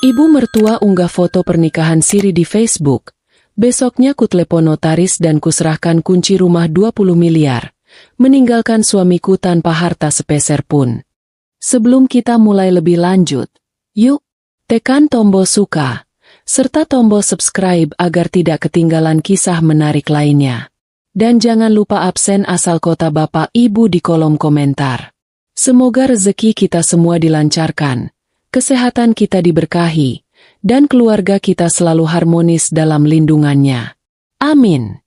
Ibu mertua unggah foto pernikahan siri di Facebook. Besoknya ku telepon notaris dan kuserahkan kunci rumah 20 miliar. Meninggalkan suamiku tanpa harta sepeser pun. Sebelum kita mulai lebih lanjut, yuk, tekan tombol suka, serta tombol subscribe agar tidak ketinggalan kisah menarik lainnya. Dan jangan lupa absen asal kota Bapak Ibu di kolom komentar. Semoga rezeki kita semua dilancarkan, kesehatan kita diberkahi, dan keluarga kita selalu harmonis dalam lindungannya. Amin.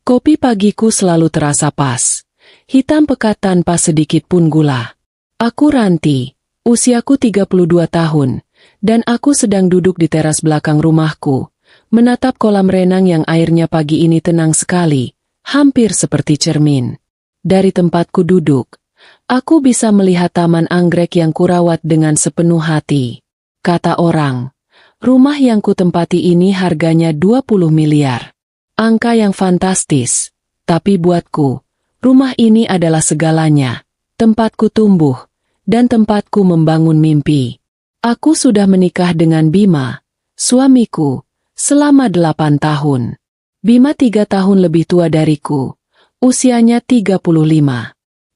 Kopi pagiku selalu terasa pas, hitam pekat tanpa sedikit pun gula. Aku Ranti, usiaku 32 tahun, dan aku sedang duduk di teras belakang rumahku, menatap kolam renang yang airnya pagi ini tenang sekali, hampir seperti cermin. Dari tempatku duduk, aku bisa melihat taman anggrek yang kurawat dengan sepenuh hati. Kata orang, rumah yang kutempati ini harganya 20 miliar. Angka yang fantastis, tapi buatku, rumah ini adalah segalanya, tempatku tumbuh, dan tempatku membangun mimpi. Aku sudah menikah dengan Bima, suamiku, selama 8 tahun. Bima 3 tahun lebih tua dariku, usianya 35.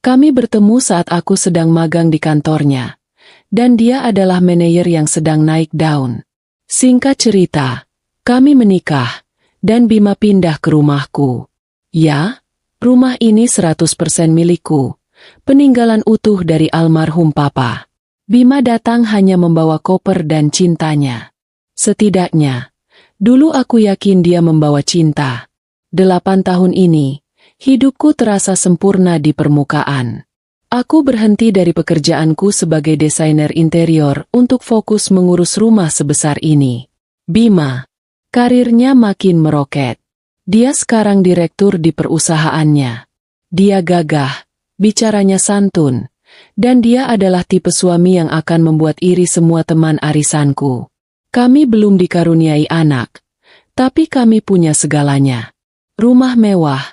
Kami bertemu saat aku sedang magang di kantornya, dan dia adalah manajer yang sedang naik daun. Singkat cerita, kami menikah, dan Bima pindah ke rumahku. Ya, rumah ini 100% milikku, peninggalan utuh dari almarhum papa. Bima datang hanya membawa koper dan cintanya. Setidaknya, dulu aku yakin dia membawa cinta. 8 tahun ini, hidupku terasa sempurna di permukaan. Aku berhenti dari pekerjaanku sebagai desainer interior untuk fokus mengurus rumah sebesar ini. Bima, karirnya makin meroket. Dia sekarang direktur di perusahaannya. Dia gagah, bicaranya santun, dan dia adalah tipe suami yang akan membuat iri semua teman arisanku. Kami belum dikaruniai anak, tapi kami punya segalanya. Rumah mewah,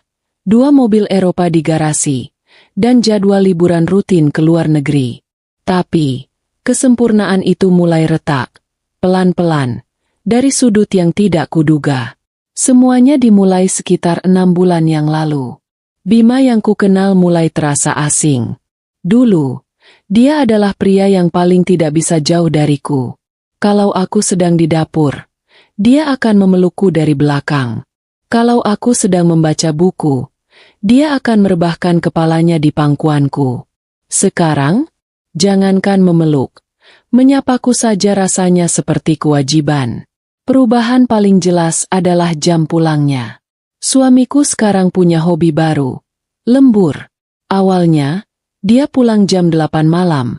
2 mobil Eropa di garasi, dan jadwal liburan rutin ke luar negeri. Tapi, kesempurnaan itu mulai retak, pelan-pelan, dari sudut yang tidak kuduga. Semuanya dimulai sekitar 6 bulan yang lalu. Bima yang kukenal mulai terasa asing. Dulu, dia adalah pria yang paling tidak bisa jauh dariku. Kalau aku sedang di dapur, dia akan memelukku dari belakang. Kalau aku sedang membaca buku, dia akan merebahkan kepalanya di pangkuanku. Sekarang, jangankan memeluk, menyapaku saja rasanya seperti kewajiban. Perubahan paling jelas adalah jam pulangnya. Suamiku sekarang punya hobi baru, lembur. Awalnya, dia pulang jam 8 malam,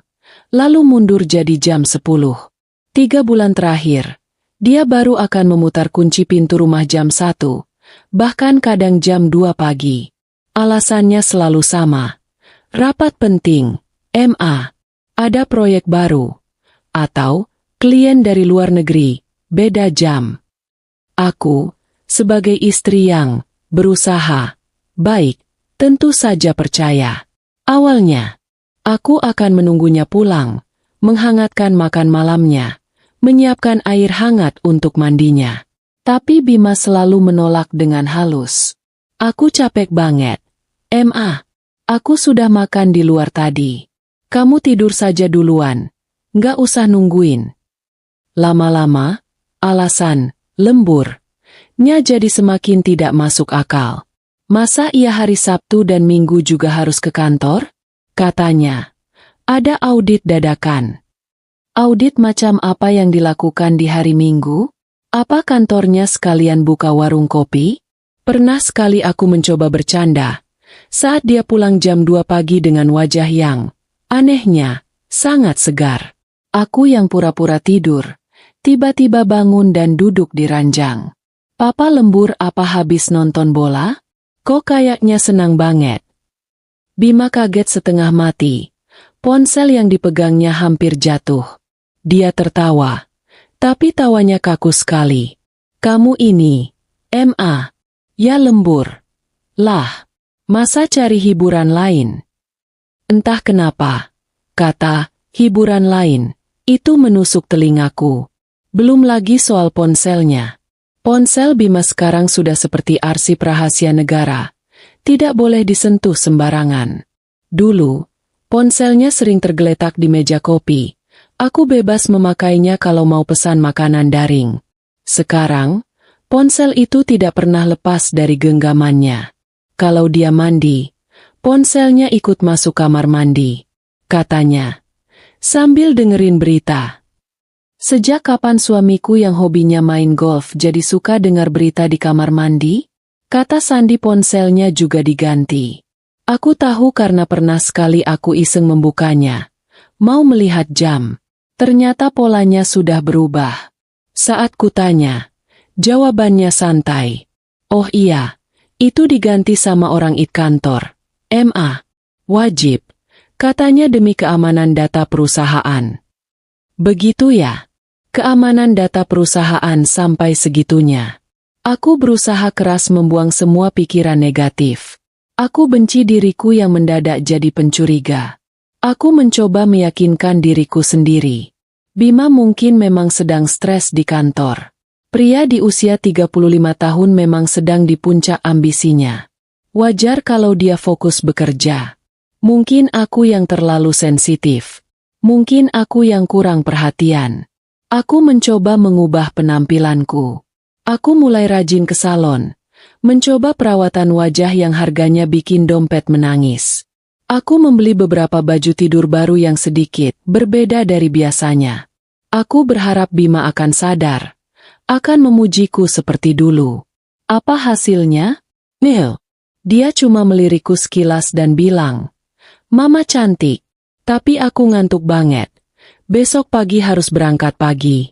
lalu mundur jadi jam 10. 3 bulan terakhir, dia baru akan memutar kunci pintu rumah jam 1, bahkan kadang jam 2 pagi. Alasannya selalu sama. Rapat penting, MA, ada proyek baru, atau klien dari luar negeri, beda jam. Aku, sebagai istri yang berusaha baik, tentu saja percaya. Awalnya, aku akan menunggunya pulang, menghangatkan makan malamnya, menyiapkan air hangat untuk mandinya. Tapi Bima selalu menolak dengan halus. Aku capek banget. MA, aku sudah makan di luar tadi. Kamu tidur saja duluan, nggak usah nungguin. Lama-lama, alasan, lemburnya jadi semakin tidak masuk akal. Masa ia hari Sabtu dan Minggu juga harus ke kantor? Katanya, ada audit dadakan. Audit macam apa yang dilakukan di hari Minggu? Apa kantornya sekalian buka warung kopi? Pernah sekali aku mencoba bercanda, saat dia pulang jam 2 pagi dengan wajah yang, anehnya, sangat segar. Aku yang pura-pura tidur, tiba-tiba bangun dan duduk di ranjang. Papa lembur apa habis nonton bola? Kok kayaknya senang banget. Bima kaget setengah mati. Ponsel yang dipegangnya hampir jatuh. Dia tertawa, tapi tawanya kaku sekali. Kamu ini, MA, ya lembur. Lah, masa cari hiburan lain? Entah kenapa, kata hiburan lain itu menusuk telingaku. Belum lagi soal ponselnya. Ponsel Bima sekarang sudah seperti arsip rahasia negara. Tidak boleh disentuh sembarangan. Dulu, ponselnya sering tergeletak di meja kopi. Aku bebas memakainya kalau mau pesan makanan daring. Sekarang, ponsel itu tidak pernah lepas dari genggamannya. Kalau dia mandi, ponselnya ikut masuk kamar mandi, katanya, sambil dengerin berita. Sejak kapan suamiku yang hobinya main golf jadi suka dengar berita di kamar mandi? Kata Sandi ponselnya juga diganti. Aku tahu karena pernah sekali aku iseng membukanya. Mau melihat jam. Ternyata polanya sudah berubah. Saat kutanya, jawabannya santai. Oh iya, itu diganti sama orang IT kantor. MA. Wajib. Katanya demi keamanan data perusahaan. Begitu ya? Keamanan data perusahaan sampai segitunya. Aku berusaha keras membuang semua pikiran negatif. Aku benci diriku yang mendadak jadi pencuriga. Aku mencoba meyakinkan diriku sendiri. Bima mungkin memang sedang stres di kantor. Pria di usia 35 tahun memang sedang di puncak ambisinya. Wajar kalau dia fokus bekerja. Mungkin aku yang terlalu sensitif. Mungkin aku yang kurang perhatian. Aku mencoba mengubah penampilanku. Aku mulai rajin ke salon. Mencoba perawatan wajah yang harganya bikin dompet menangis. Aku membeli beberapa baju tidur baru yang sedikit berbeda dari biasanya. Aku berharap Bima akan sadar. Akan memujiku seperti dulu. Apa hasilnya? Nil. Dia cuma melirikku sekilas dan bilang, "Mama cantik, tapi aku ngantuk banget. Besok pagi harus berangkat pagi."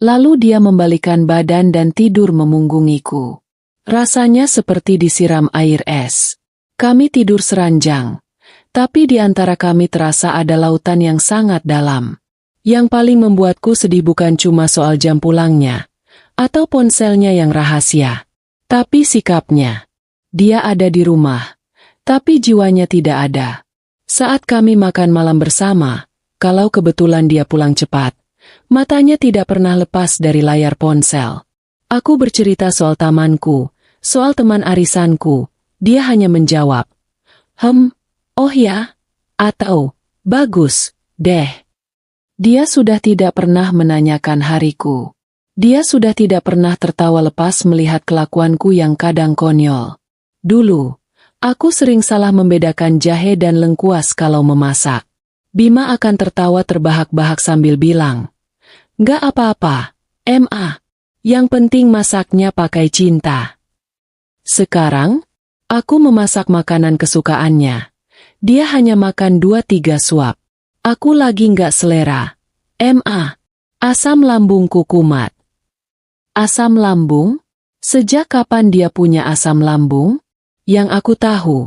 Lalu dia membalikan badan dan tidur memunggungiku. Rasanya seperti disiram air es. Kami tidur seranjang. Tapi di antara kami terasa ada lautan yang sangat dalam. Yang paling membuatku sedih bukan cuma soal jam pulangnya, atau ponselnya yang rahasia. Tapi sikapnya. Dia ada di rumah, tapi jiwanya tidak ada. Saat kami makan malam bersama, kalau kebetulan dia pulang cepat, matanya tidak pernah lepas dari layar ponsel. Aku bercerita soal tamanku, soal teman arisanku. Dia hanya menjawab, oh ya, atau, bagus, deh. Dia sudah tidak pernah menanyakan hariku. Dia sudah tidak pernah tertawa lepas melihat kelakuanku yang kadang konyol. Dulu, aku sering salah membedakan jahe dan lengkuas kalau memasak. Bima akan tertawa terbahak-bahak sambil bilang, "Nggak apa-apa, MA. Yang penting masaknya pakai cinta." Sekarang, aku memasak makanan kesukaannya. Dia hanya makan 2-3 suap. Aku lagi nggak selera. MA. Asam lambungku kumat. Asam lambung? Sejak kapan dia punya asam lambung? Yang aku tahu,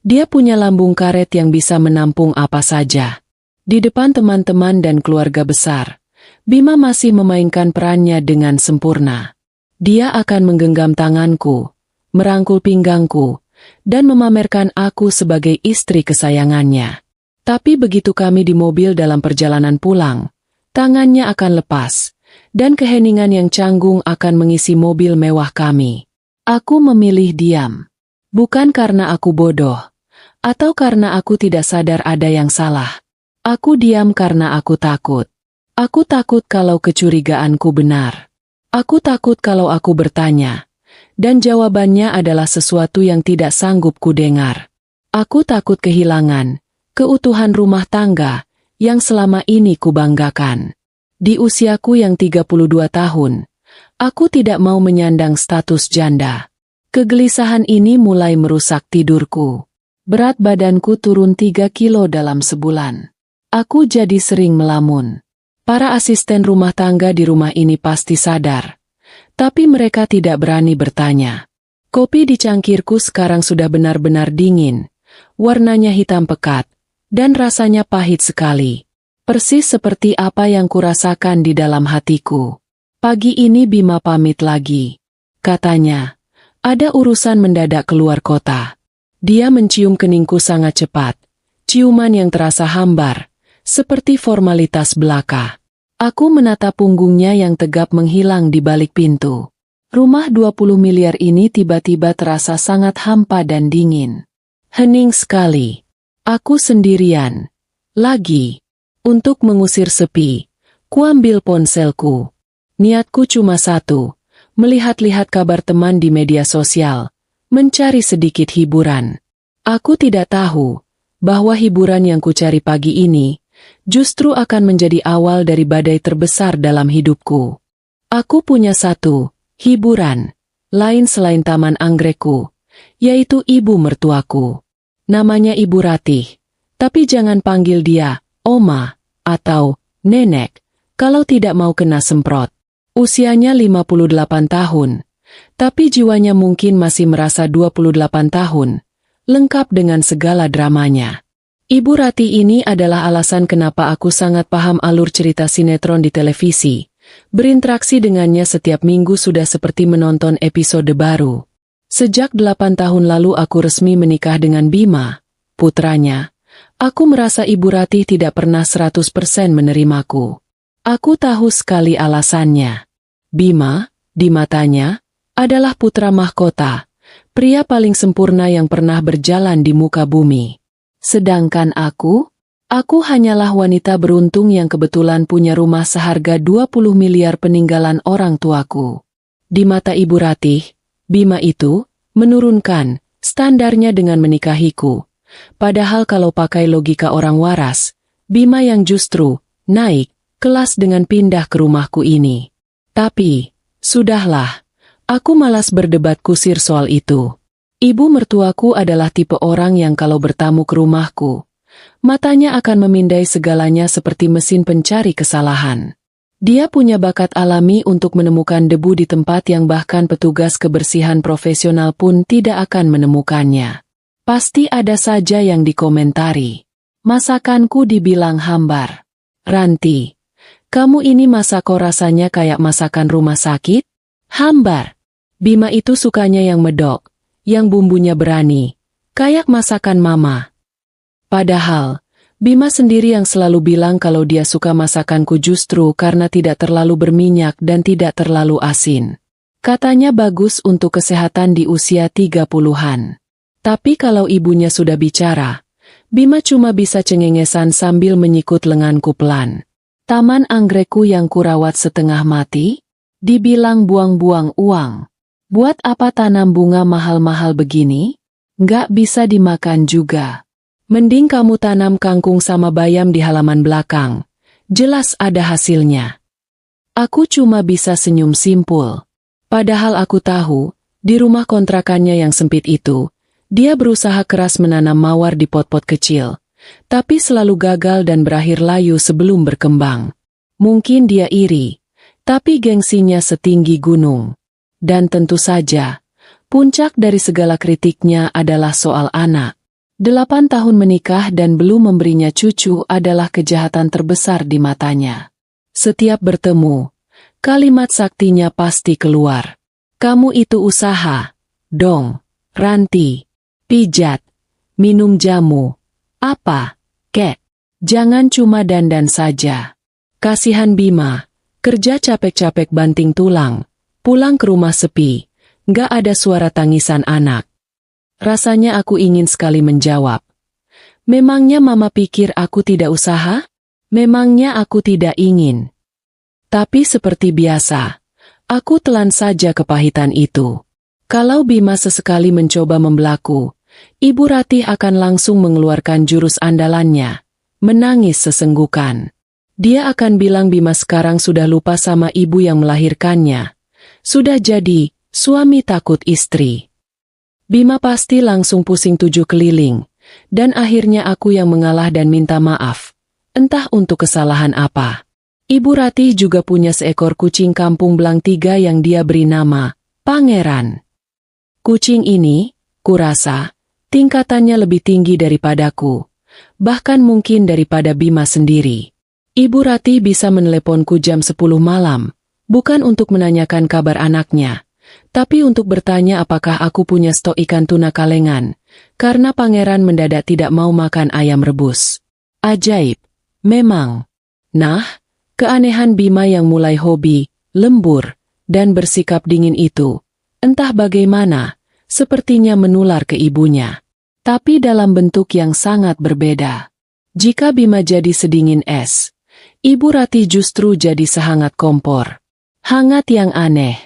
dia punya lambung karet yang bisa menampung apa saja. Di depan teman-teman dan keluarga besar, Bima masih memainkan perannya dengan sempurna. Dia akan menggenggam tanganku, merangkul pinggangku, dan memamerkan aku sebagai istri kesayangannya. Tapi begitu kami di mobil dalam perjalanan pulang, tangannya akan lepas, dan keheningan yang canggung akan mengisi mobil mewah kami. Aku memilih diam. Bukan karena aku bodoh, atau karena aku tidak sadar ada yang salah. Aku diam karena aku takut. Aku takut kalau kecurigaanku benar. Aku takut kalau aku bertanya, dan jawabannya adalah sesuatu yang tidak sanggup kudengar. Aku takut kehilangan keutuhan rumah tangga yang selama ini kubanggakan. Di usiaku yang 32 tahun, aku tidak mau menyandang status janda. Kegelisahan ini mulai merusak tidurku. Berat badanku turun 3 kilo dalam sebulan. Aku jadi sering melamun. Para asisten rumah tangga di rumah ini pasti sadar. Tapi mereka tidak berani bertanya. Kopi di cangkirku sekarang sudah benar-benar dingin. Warnanya hitam pekat. Dan rasanya pahit sekali. Persis seperti apa yang kurasakan di dalam hatiku. Pagi ini Bima pamit lagi. Katanya, ada urusan mendadak keluar kota. Dia mencium keningku sangat cepat. Ciuman yang terasa hambar, seperti formalitas belaka. Aku menatap punggungnya yang tegap menghilang di balik pintu. Rumah 20 miliar ini tiba-tiba terasa sangat hampa dan dingin. Hening sekali. Aku sendirian. Lagi. Untuk mengusir sepi, kuambil ponselku. Niatku cuma satu, melihat-lihat kabar teman di media sosial, mencari sedikit hiburan. Aku tidak tahu bahwa hiburan yang kucari pagi ini justru akan menjadi awal dari badai terbesar dalam hidupku. Aku punya satu hiburan lain selain taman anggrekku, yaitu ibu mertuaku. Namanya Ibu Ratih, tapi jangan panggil dia Oma atau Nenek kalau tidak mau kena semprot. Usianya 58 tahun, tapi jiwanya mungkin masih merasa 28 tahun, lengkap dengan segala dramanya. Ibu Ratih ini adalah alasan kenapa aku sangat paham alur cerita sinetron di televisi. Berinteraksi dengannya setiap minggu sudah seperti menonton episode baru. Sejak 8 tahun lalu aku resmi menikah dengan Bima, putranya. Aku merasa Ibu Ratih tidak pernah 100% menerimaku. Aku tahu sekali alasannya. Bima, di matanya, adalah putra mahkota, pria paling sempurna yang pernah berjalan di muka bumi. Sedangkan aku hanyalah wanita beruntung yang kebetulan punya rumah seharga 20 miliar peninggalan orang tuaku. Di mata Ibu Ratih, Bima itu menurunkan standarnya dengan menikahiku. Padahal kalau pakai logika orang waras, Bima yang justru naik kelas dengan pindah ke rumahku ini. Tapi, sudahlah, aku malas berdebat kusir soal itu. Ibu mertuaku adalah tipe orang yang kalau bertamu ke rumahku, matanya akan memindai segalanya seperti mesin pencari kesalahan. Dia punya bakat alami untuk menemukan debu di tempat yang bahkan petugas kebersihan profesional pun tidak akan menemukannya. Pasti ada saja yang dikomentari. Masakanku dibilang hambar. Ranti, kamu ini masak kok rasanya kayak masakan rumah sakit? Hambar. Bima itu sukanya yang medok, yang bumbunya berani, kayak masakan mama. Padahal, Bima sendiri yang selalu bilang kalau dia suka masakanku justru karena tidak terlalu berminyak dan tidak terlalu asin. Katanya bagus untuk kesehatan di usia 30-an. Tapi kalau ibunya sudah bicara, Bima cuma bisa cengengesan sambil menyikut lenganku pelan. Taman anggrekku yang kurawat setengah mati? Dibilang buang-buang uang. Buat apa tanam bunga mahal-mahal begini? Nggak bisa dimakan juga. Mending kamu tanam kangkung sama bayam di halaman belakang. Jelas ada hasilnya. Aku cuma bisa senyum simpul. Padahal aku tahu, di rumah kontrakannya yang sempit itu, dia berusaha keras menanam mawar di pot-pot kecil, tapi selalu gagal dan berakhir layu sebelum berkembang. Mungkin dia iri, tapi gengsinya setinggi gunung. Dan tentu saja, puncak dari segala kritiknya adalah soal anak. 8 tahun menikah dan belum memberinya cucu adalah kejahatan terbesar di matanya. Setiap bertemu, kalimat saktinya pasti keluar. Kamu itu usaha, dong, Ranti, pijat, minum jamu, apa, kek, jangan cuma dandan saja. Kasihan Bima, kerja capek-capek banting tulang. Pulang ke rumah sepi, nggak ada suara tangisan anak. Rasanya aku ingin sekali menjawab. Memangnya mama pikir aku tidak usaha? Memangnya aku tidak ingin? Tapi seperti biasa, aku telan saja kepahitan itu. Kalau Bima sesekali mencoba membelaku, Ibu Ratih akan langsung mengeluarkan jurus andalannya, menangis sesenggukan. Dia akan bilang Bima sekarang sudah lupa sama ibu yang melahirkannya. Sudah jadi suami takut istri. Bima pasti langsung pusing 7 keliling, dan akhirnya aku yang mengalah dan minta maaf. Entah untuk kesalahan apa. Ibu Ratih juga punya seekor kucing kampung belang 3 yang dia beri nama Pangeran. Kucing ini, kurasa, tingkatannya lebih tinggi daripadaku, bahkan mungkin daripada Bima sendiri. Ibu Ratih bisa meneleponku jam 10 malam. Bukan untuk menanyakan kabar anaknya, tapi untuk bertanya apakah aku punya stok ikan tuna kalengan, karena Pangeran mendadak tidak mau makan ayam rebus. Ajaib, memang. Nah, Keanehan Bima yang mulai hobi, lembur, dan bersikap dingin itu, entah bagaimana, sepertinya menular ke ibunya. Tapi dalam bentuk yang sangat berbeda. Jika Bima jadi sedingin es, Ibu Ratih justru jadi sehangat kompor. Hangat yang aneh.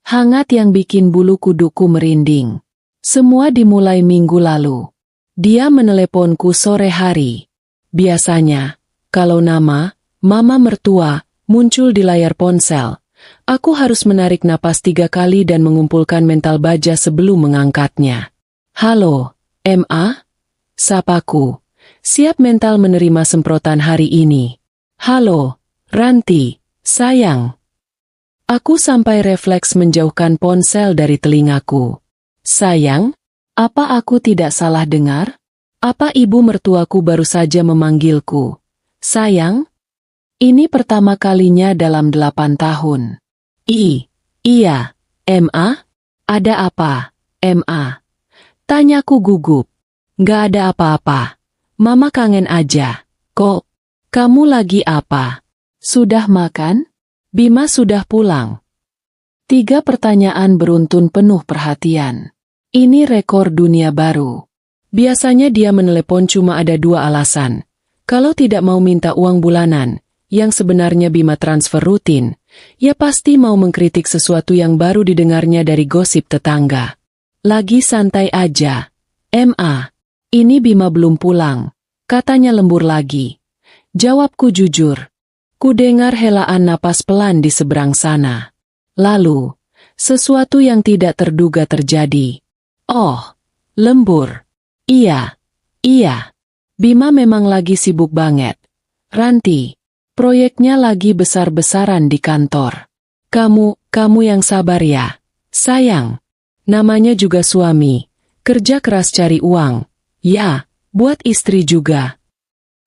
Hangat yang bikin bulu kuduku merinding. Semua dimulai minggu lalu. Dia meneleponku sore hari. Biasanya, kalau nama Mama Mertua muncul di layar ponsel, aku harus menarik napas 3 kali dan mengumpulkan mental baja sebelum mengangkatnya. Halo, MA? Sapaku. Siap mental menerima semprotan hari ini. Halo, Ranti, sayang. Aku sampai refleks menjauhkan ponsel dari telingaku. Sayang, apa aku tidak salah dengar? Apa ibu mertuaku baru saja memanggilku? Sayang? Ini pertama kalinya dalam 8 tahun. Iya, MA? Ada apa, MA? Tanyaku gugup. Gak ada apa-apa. Mama kangen aja. Kok? Kamu lagi apa? Sudah makan? Bima sudah pulang. 3 pertanyaan beruntun penuh perhatian. Ini rekor dunia baru. Biasanya dia menelepon cuma ada 2 alasan. Kalau tidak mau minta uang bulanan, yang sebenarnya Bima transfer rutin, ya pasti mau mengkritik sesuatu yang baru didengarnya dari gosip tetangga. Lagi santai aja. MA, ini Bima belum pulang, katanya lembur lagi. Jawabku jujur. Ku dengar helaan napas pelan di seberang sana. Lalu, sesuatu yang tidak terduga terjadi. Oh, lembur. Iya. Bima memang lagi sibuk banget. Ranti, proyeknya lagi besar-besaran di kantor. Kamu yang sabar ya, sayang. Namanya juga suami, kerja keras cari uang. Ya, buat istri juga.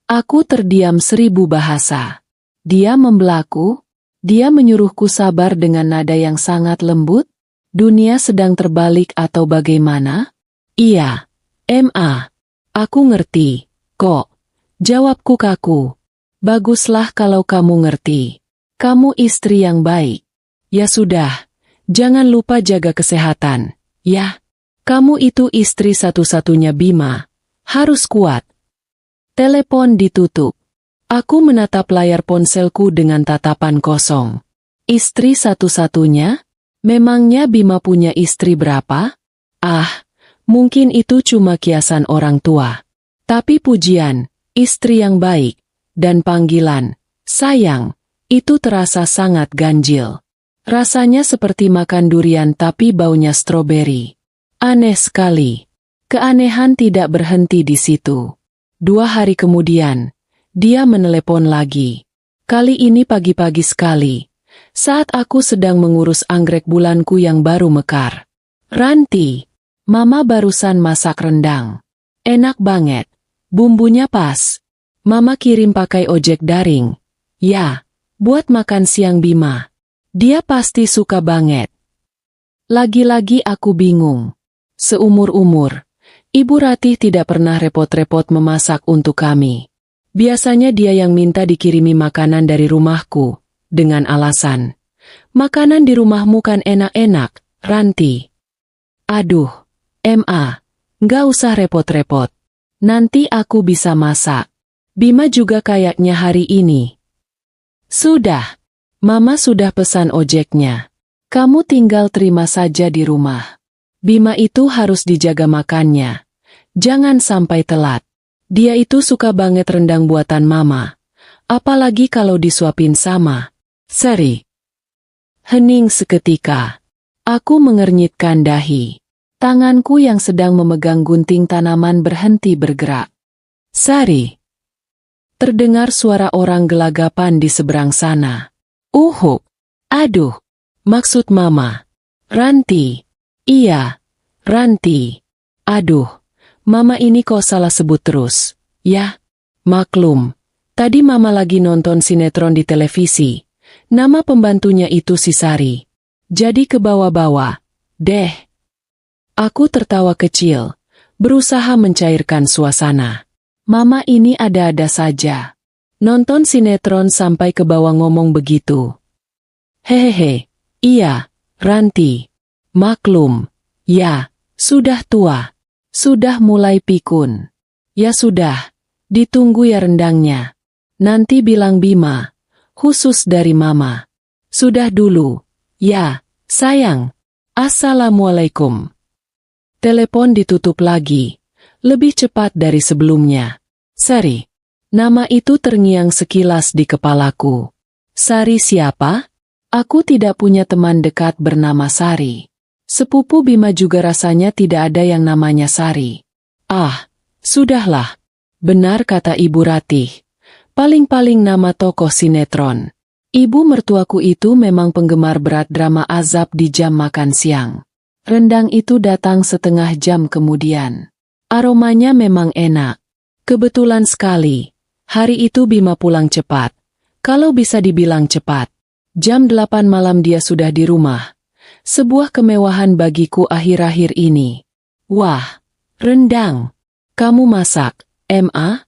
Aku terdiam 1000 bahasa. Dia membelaku, dia menyuruhku sabar dengan nada yang sangat lembut. Dunia sedang terbalik atau bagaimana? Iya, MA. Aku ngerti, kok. Jawabku kaku. Baguslah kalau kamu ngerti. Kamu istri yang baik. Ya sudah, jangan lupa jaga kesehatan, ya. Kamu itu istri satu-satunya Bima. Harus kuat. Telepon ditutup. Aku menatap layar ponselku dengan tatapan kosong. Istri satu-satunya? Memangnya Bima punya istri berapa? Mungkin itu cuma kiasan orang tua. Tapi pujian, istri yang baik, dan panggilan, sayang, itu terasa sangat ganjil. Rasanya seperti makan durian tapi baunya stroberi. Aneh sekali. Keanehan tidak berhenti di situ. 2 hari kemudian, dia menelepon lagi. Kali ini pagi-pagi sekali, saat aku sedang mengurus anggrek bulanku yang baru mekar. Ranti, Mama barusan masak rendang. Enak banget. Bumbunya pas. Mama kirim pakai ojek daring. Ya, buat makan siang Bima. Dia pasti suka banget. Lagi-lagi aku bingung. Seumur-umur, Ibu Ratih tidak pernah repot-repot memasak untuk kami. Biasanya dia yang minta dikirimi makanan dari rumahku, dengan alasan, makanan di rumahmu kan enak-enak, Ranti. Aduh, MA, nggak usah repot-repot. Nanti aku bisa masak. Bima juga kayaknya hari ini. Sudah, Mama sudah pesan ojeknya. Kamu tinggal terima saja di rumah. Bima itu harus dijaga makannya. Jangan sampai telat. Dia itu suka banget rendang buatan Mama. Apalagi kalau disuapin sama Seri. Hening seketika. Aku mengernyitkan dahi. Tanganku yang sedang memegang gunting tanaman berhenti bergerak. Sari. Terdengar suara orang gelagapan di seberang sana. Aduh. Maksud Mama. Ranti. Iya, Ranti. Aduh, Mama ini kok salah sebut terus. Ya, maklum. Tadi Mama lagi nonton sinetron di televisi. Nama pembantunya itu si Sari. Jadi kebawa-bawa. Deh. Aku tertawa kecil, berusaha mencairkan suasana. Mama ini ada-ada saja. Nonton sinetron sampai ke bawah ngomong begitu. Hehehe, iya, Ranti. Maklum, ya, sudah tua. Sudah mulai pikun. Ya sudah, ditunggu ya rendangnya. Nanti bilang Bima, khusus dari Mama. Sudah dulu, ya, sayang. Assalamualaikum. Telepon ditutup lagi, lebih cepat dari sebelumnya. Sari. Nama itu terngiang sekilas di kepalaku. Sari siapa? Aku tidak punya teman dekat bernama Sari. Sepupu Bima juga rasanya tidak ada yang namanya Sari. Ah, sudahlah. Benar kata Ibu Ratih. Paling-paling nama tokoh sinetron. Ibu mertuaku itu memang penggemar berat drama azab di jam makan siang. Rendang itu datang setengah jam kemudian. Aromanya memang enak. Kebetulan sekali, hari itu Bima pulang cepat. Kalau bisa dibilang cepat. Jam 8 malam dia sudah di rumah. Sebuah kemewahan bagiku akhir-akhir ini. Wah, rendang. Kamu masak, Ma?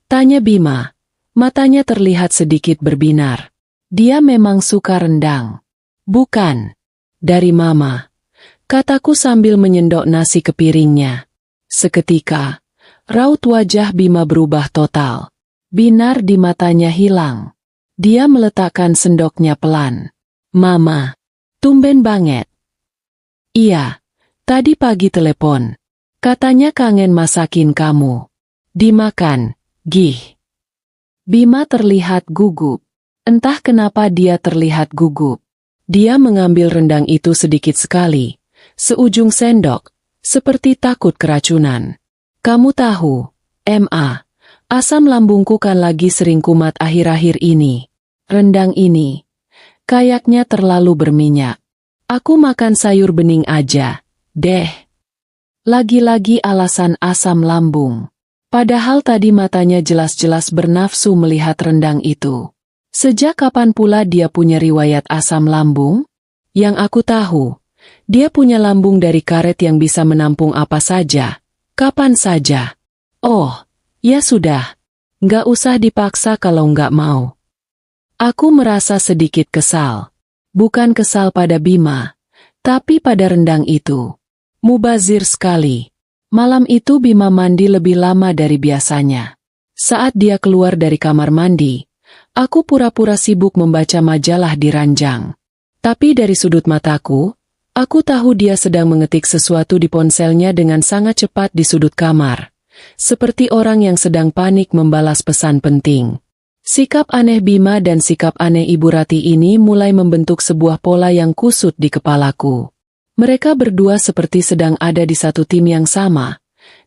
Tanya Bima. Matanya terlihat sedikit berbinar. Dia memang suka rendang. Bukan. Dari Mama. Kataku sambil menyendok nasi ke piringnya. Seketika, raut wajah Bima berubah total. Binar di matanya hilang. Dia meletakkan sendoknya pelan. Mama, tumben banget. Iya, tadi pagi telepon. Katanya kangen masakin kamu. Dimakan, gih. Bima terlihat gugup. Entah kenapa dia terlihat gugup. Dia mengambil rendang itu sedikit sekali. Seujung sendok, seperti takut keracunan. Kamu tahu, Ma, asam lambungku kan lagi sering kumat akhir-akhir ini. Rendang ini, kayaknya terlalu berminyak. Aku makan sayur bening aja, deh. Lagi-lagi alasan asam lambung. Padahal tadi matanya jelas-jelas bernafsu melihat rendang itu. Sejak kapan pula dia punya riwayat asam lambung? Yang aku tahu, dia punya lambung dari karet yang bisa menampung apa saja, kapan saja. Oh, ya sudah. Nggak usah dipaksa kalau nggak mau. Aku merasa sedikit kesal. Bukan kesal pada Bima, tapi pada rendang itu. Mubazir sekali. Malam itu Bima mandi lebih lama dari biasanya. Saat dia keluar dari kamar mandi, aku pura-pura sibuk membaca majalah di ranjang. Tapi dari sudut mataku, aku tahu dia sedang mengetik sesuatu di ponselnya dengan sangat cepat di sudut kamar. Seperti orang yang sedang panik membalas pesan penting. Sikap aneh Bima dan sikap aneh Ibu Rati ini mulai membentuk sebuah pola yang kusut di kepalaku. Mereka berdua seperti sedang ada di satu tim yang sama,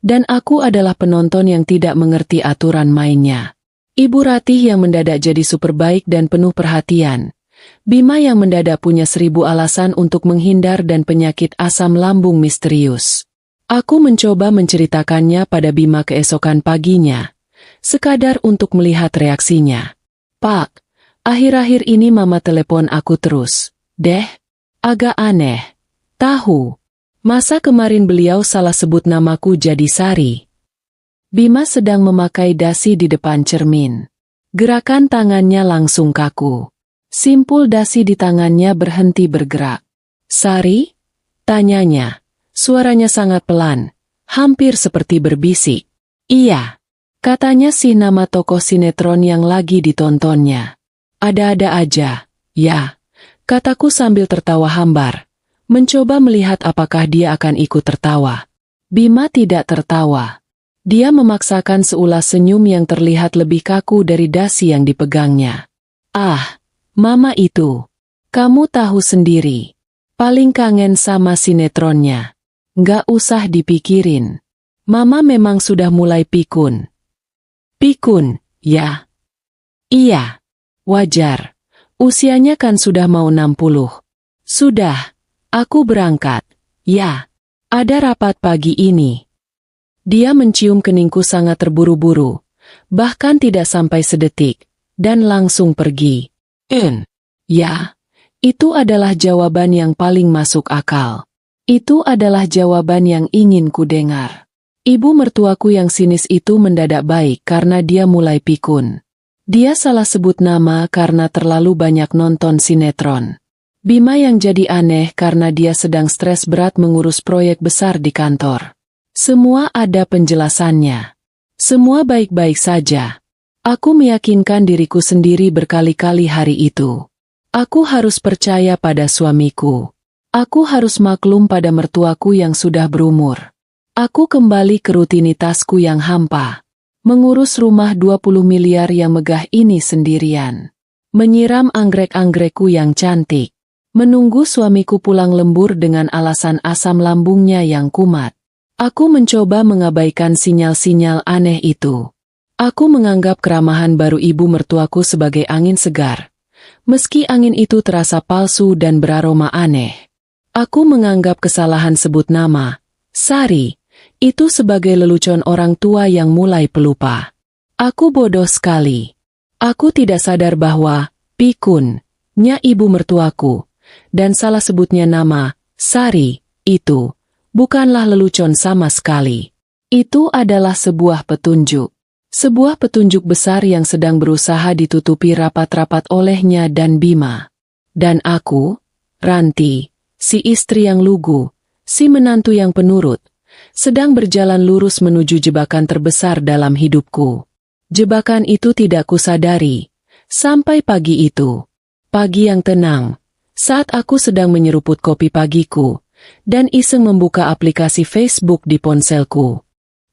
dan aku adalah penonton yang tidak mengerti aturan mainnya. Ibu Ratih yang mendadak jadi super baik dan penuh perhatian. Bima yang mendadak punya 1000 alasan untuk menghindar dan penyakit asam lambung misterius. Aku mencoba menceritakannya pada Bima keesokan paginya. Sekadar untuk melihat reaksinya. Pak, akhir-akhir ini Mama telepon aku terus. Deh, agak aneh. Tahu, masa kemarin beliau salah sebut namaku jadi Sari. Bima sedang memakai dasi di depan cermin. Gerakan tangannya langsung kaku. Simpul dasi di tangannya berhenti bergerak. Sari? Tanyanya. Suaranya sangat pelan, hampir seperti berbisik. Iya. Katanya sih nama tokoh sinetron yang lagi ditontonnya. Ada-ada aja, ya, kataku sambil tertawa hambar. Mencoba melihat apakah dia akan ikut tertawa. Bima tidak tertawa. Dia memaksakan seulas senyum yang terlihat lebih kaku dari dasi yang dipegangnya. Ah, Mama itu. Kamu tahu sendiri. Paling kangen sama sinetronnya. Nggak usah dipikirin. Mama memang sudah mulai pikun. Pikun, ya. Iya, wajar. Usianya kan sudah mau 60. Sudah, aku berangkat. Ya, ada rapat pagi ini. Dia mencium keningku sangat terburu-buru, bahkan tidak sampai sedetik, dan langsung pergi. Ya, itu adalah jawaban yang paling masuk akal. Itu adalah jawaban yang ingin ku dengar. Ibu mertuaku yang sinis itu mendadak baik karena dia mulai pikun. Dia salah sebut nama karena terlalu banyak nonton sinetron. Bima yang jadi aneh karena dia sedang stres berat mengurus proyek besar di kantor. Semua ada penjelasannya. Semua baik-baik saja. Aku meyakinkan diriku sendiri berkali-kali hari itu. Aku harus percaya pada suamiku. Aku harus maklum pada mertuaku yang sudah berumur. Aku kembali ke rutinitasku yang hampa. Mengurus rumah 20 miliar yang megah ini sendirian. Menyiram anggrek-anggrekku yang cantik. Menunggu suamiku pulang lembur dengan alasan asam lambungnya yang kumat. Aku mencoba mengabaikan sinyal-sinyal aneh itu. Aku menganggap keramahan baru ibu mertuaku sebagai angin segar. Meski angin itu terasa palsu dan beraroma aneh. Aku menganggap kesalahan sebut nama, Sari, itu sebagai lelucon orang tua yang mulai pelupa. Aku bodoh sekali. Aku tidak sadar bahwa Pikun-nya ibu mertuaku, dan salah sebutnya nama, Sari, itu bukanlah lelucon sama sekali. Itu adalah sebuah petunjuk. Sebuah petunjuk besar yang sedang berusaha ditutupi rapat-rapat olehnya dan Bima. Dan aku, Ranti, si istri yang lugu, si menantu yang penurut, sedang berjalan lurus menuju jebakan terbesar dalam hidupku. Jebakan itu tidak kusadari, sampai pagi itu. Pagi yang tenang, saat aku sedang menyeruput kopi pagiku, dan iseng membuka aplikasi Facebook di ponselku.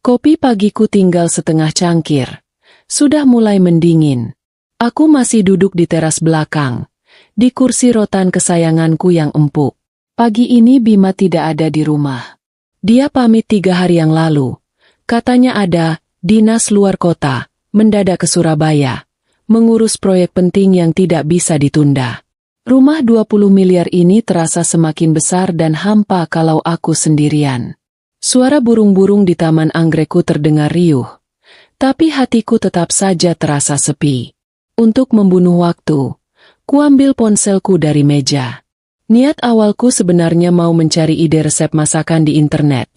Kopi pagiku tinggal setengah cangkir. Sudah mulai mendingin. Aku masih duduk di teras belakang, di kursi rotan kesayanganku yang empuk. Pagi ini Bima tidak ada di rumah. Dia pamit 3 hari yang lalu. Katanya ada dinas luar kota, mendadak ke Surabaya, mengurus proyek penting yang tidak bisa ditunda. Rumah 20 miliar ini terasa semakin besar dan hampa kalau aku sendirian. Suara burung-burung di taman anggrekku terdengar riuh, tapi hatiku tetap saja terasa sepi. Untuk membunuh waktu, kuambil ponselku dari meja. Niat awalku sebenarnya mau mencari ide resep masakan di internet.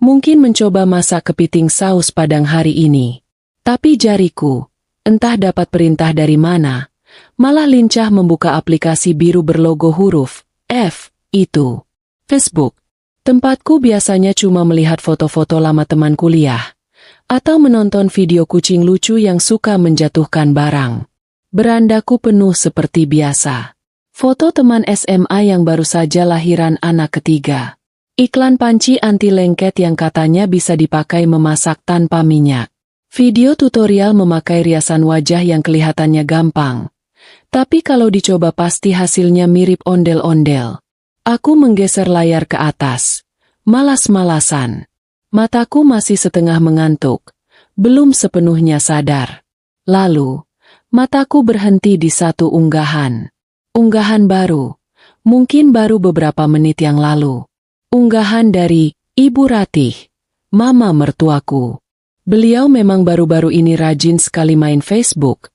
Mungkin mencoba masak kepiting saus Padang hari ini. Tapi jariku, entah dapat perintah dari mana, malah lincah membuka aplikasi biru berlogo huruf F, itu Facebook. Tempatku biasanya cuma melihat foto-foto lama teman kuliah, atau menonton video kucing lucu yang suka menjatuhkan barang. Berandaku penuh seperti biasa. Foto teman SMA yang baru saja lahiran anak ketiga. Iklan panci anti lengket yang katanya bisa dipakai memasak tanpa minyak. Video tutorial memakai riasan wajah yang kelihatannya gampang. Tapi kalau dicoba pasti hasilnya mirip ondel-ondel. Aku menggeser layar ke atas. Malas-malasan. Mataku masih setengah mengantuk. Belum sepenuhnya sadar. Lalu, mataku berhenti di satu unggahan. Unggahan baru. Mungkin baru beberapa menit yang lalu. Unggahan dari Ibu Ratih, mama mertuaku. Beliau memang baru-baru ini rajin sekali main Facebook.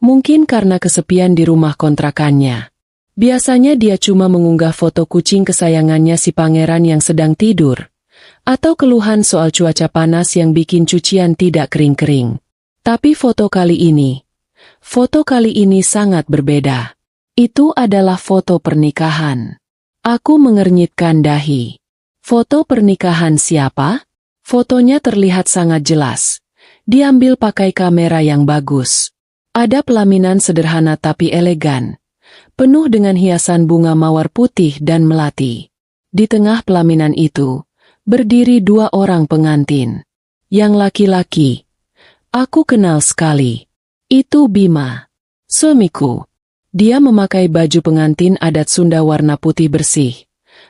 Mungkin karena kesepian di rumah kontrakannya. Biasanya dia cuma mengunggah foto kucing kesayangannya si pangeran yang sedang tidur. Atau keluhan soal cuaca panas yang bikin cucian tidak kering-kering. Tapi foto kali ini sangat berbeda. Itu adalah foto pernikahan. Aku mengernyitkan dahi. Foto pernikahan siapa? Fotonya terlihat sangat jelas. Diambil pakai kamera yang bagus. Ada pelaminan sederhana tapi elegan. Penuh dengan hiasan bunga mawar putih dan melati. Di tengah pelaminan itu, berdiri 2 orang pengantin. Yang laki-laki, aku kenal sekali. Itu Bima, suamiku. Dia memakai baju pengantin adat Sunda warna putih bersih,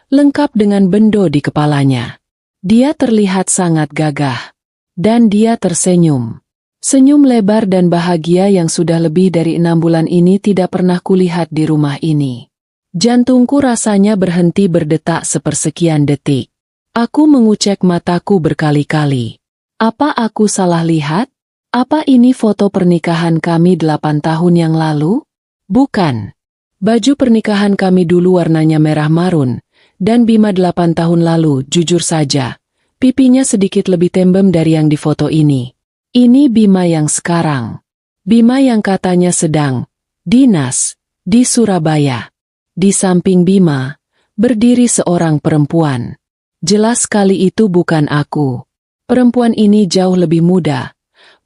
lengkap dengan bendo di kepalanya. Dia terlihat sangat gagah. Dan dia tersenyum. Senyum lebar dan bahagia yang sudah lebih dari 6 bulan ini tidak pernah kulihat di rumah ini. Jantungku rasanya berhenti berdetak sepersekian detik. Aku mengucek mataku berkali-kali. Apa aku salah lihat? Apa ini foto pernikahan kami 8 tahun yang lalu? Bukan. Baju pernikahan kami dulu warnanya merah marun, dan Bima 8 tahun lalu, jujur saja, pipinya sedikit lebih tembem dari yang di foto ini. Ini Bima yang sekarang. Bima yang katanya sedang dinas di Surabaya. Di samping Bima, berdiri seorang perempuan. Jelas sekali itu bukan aku. Perempuan ini jauh lebih muda.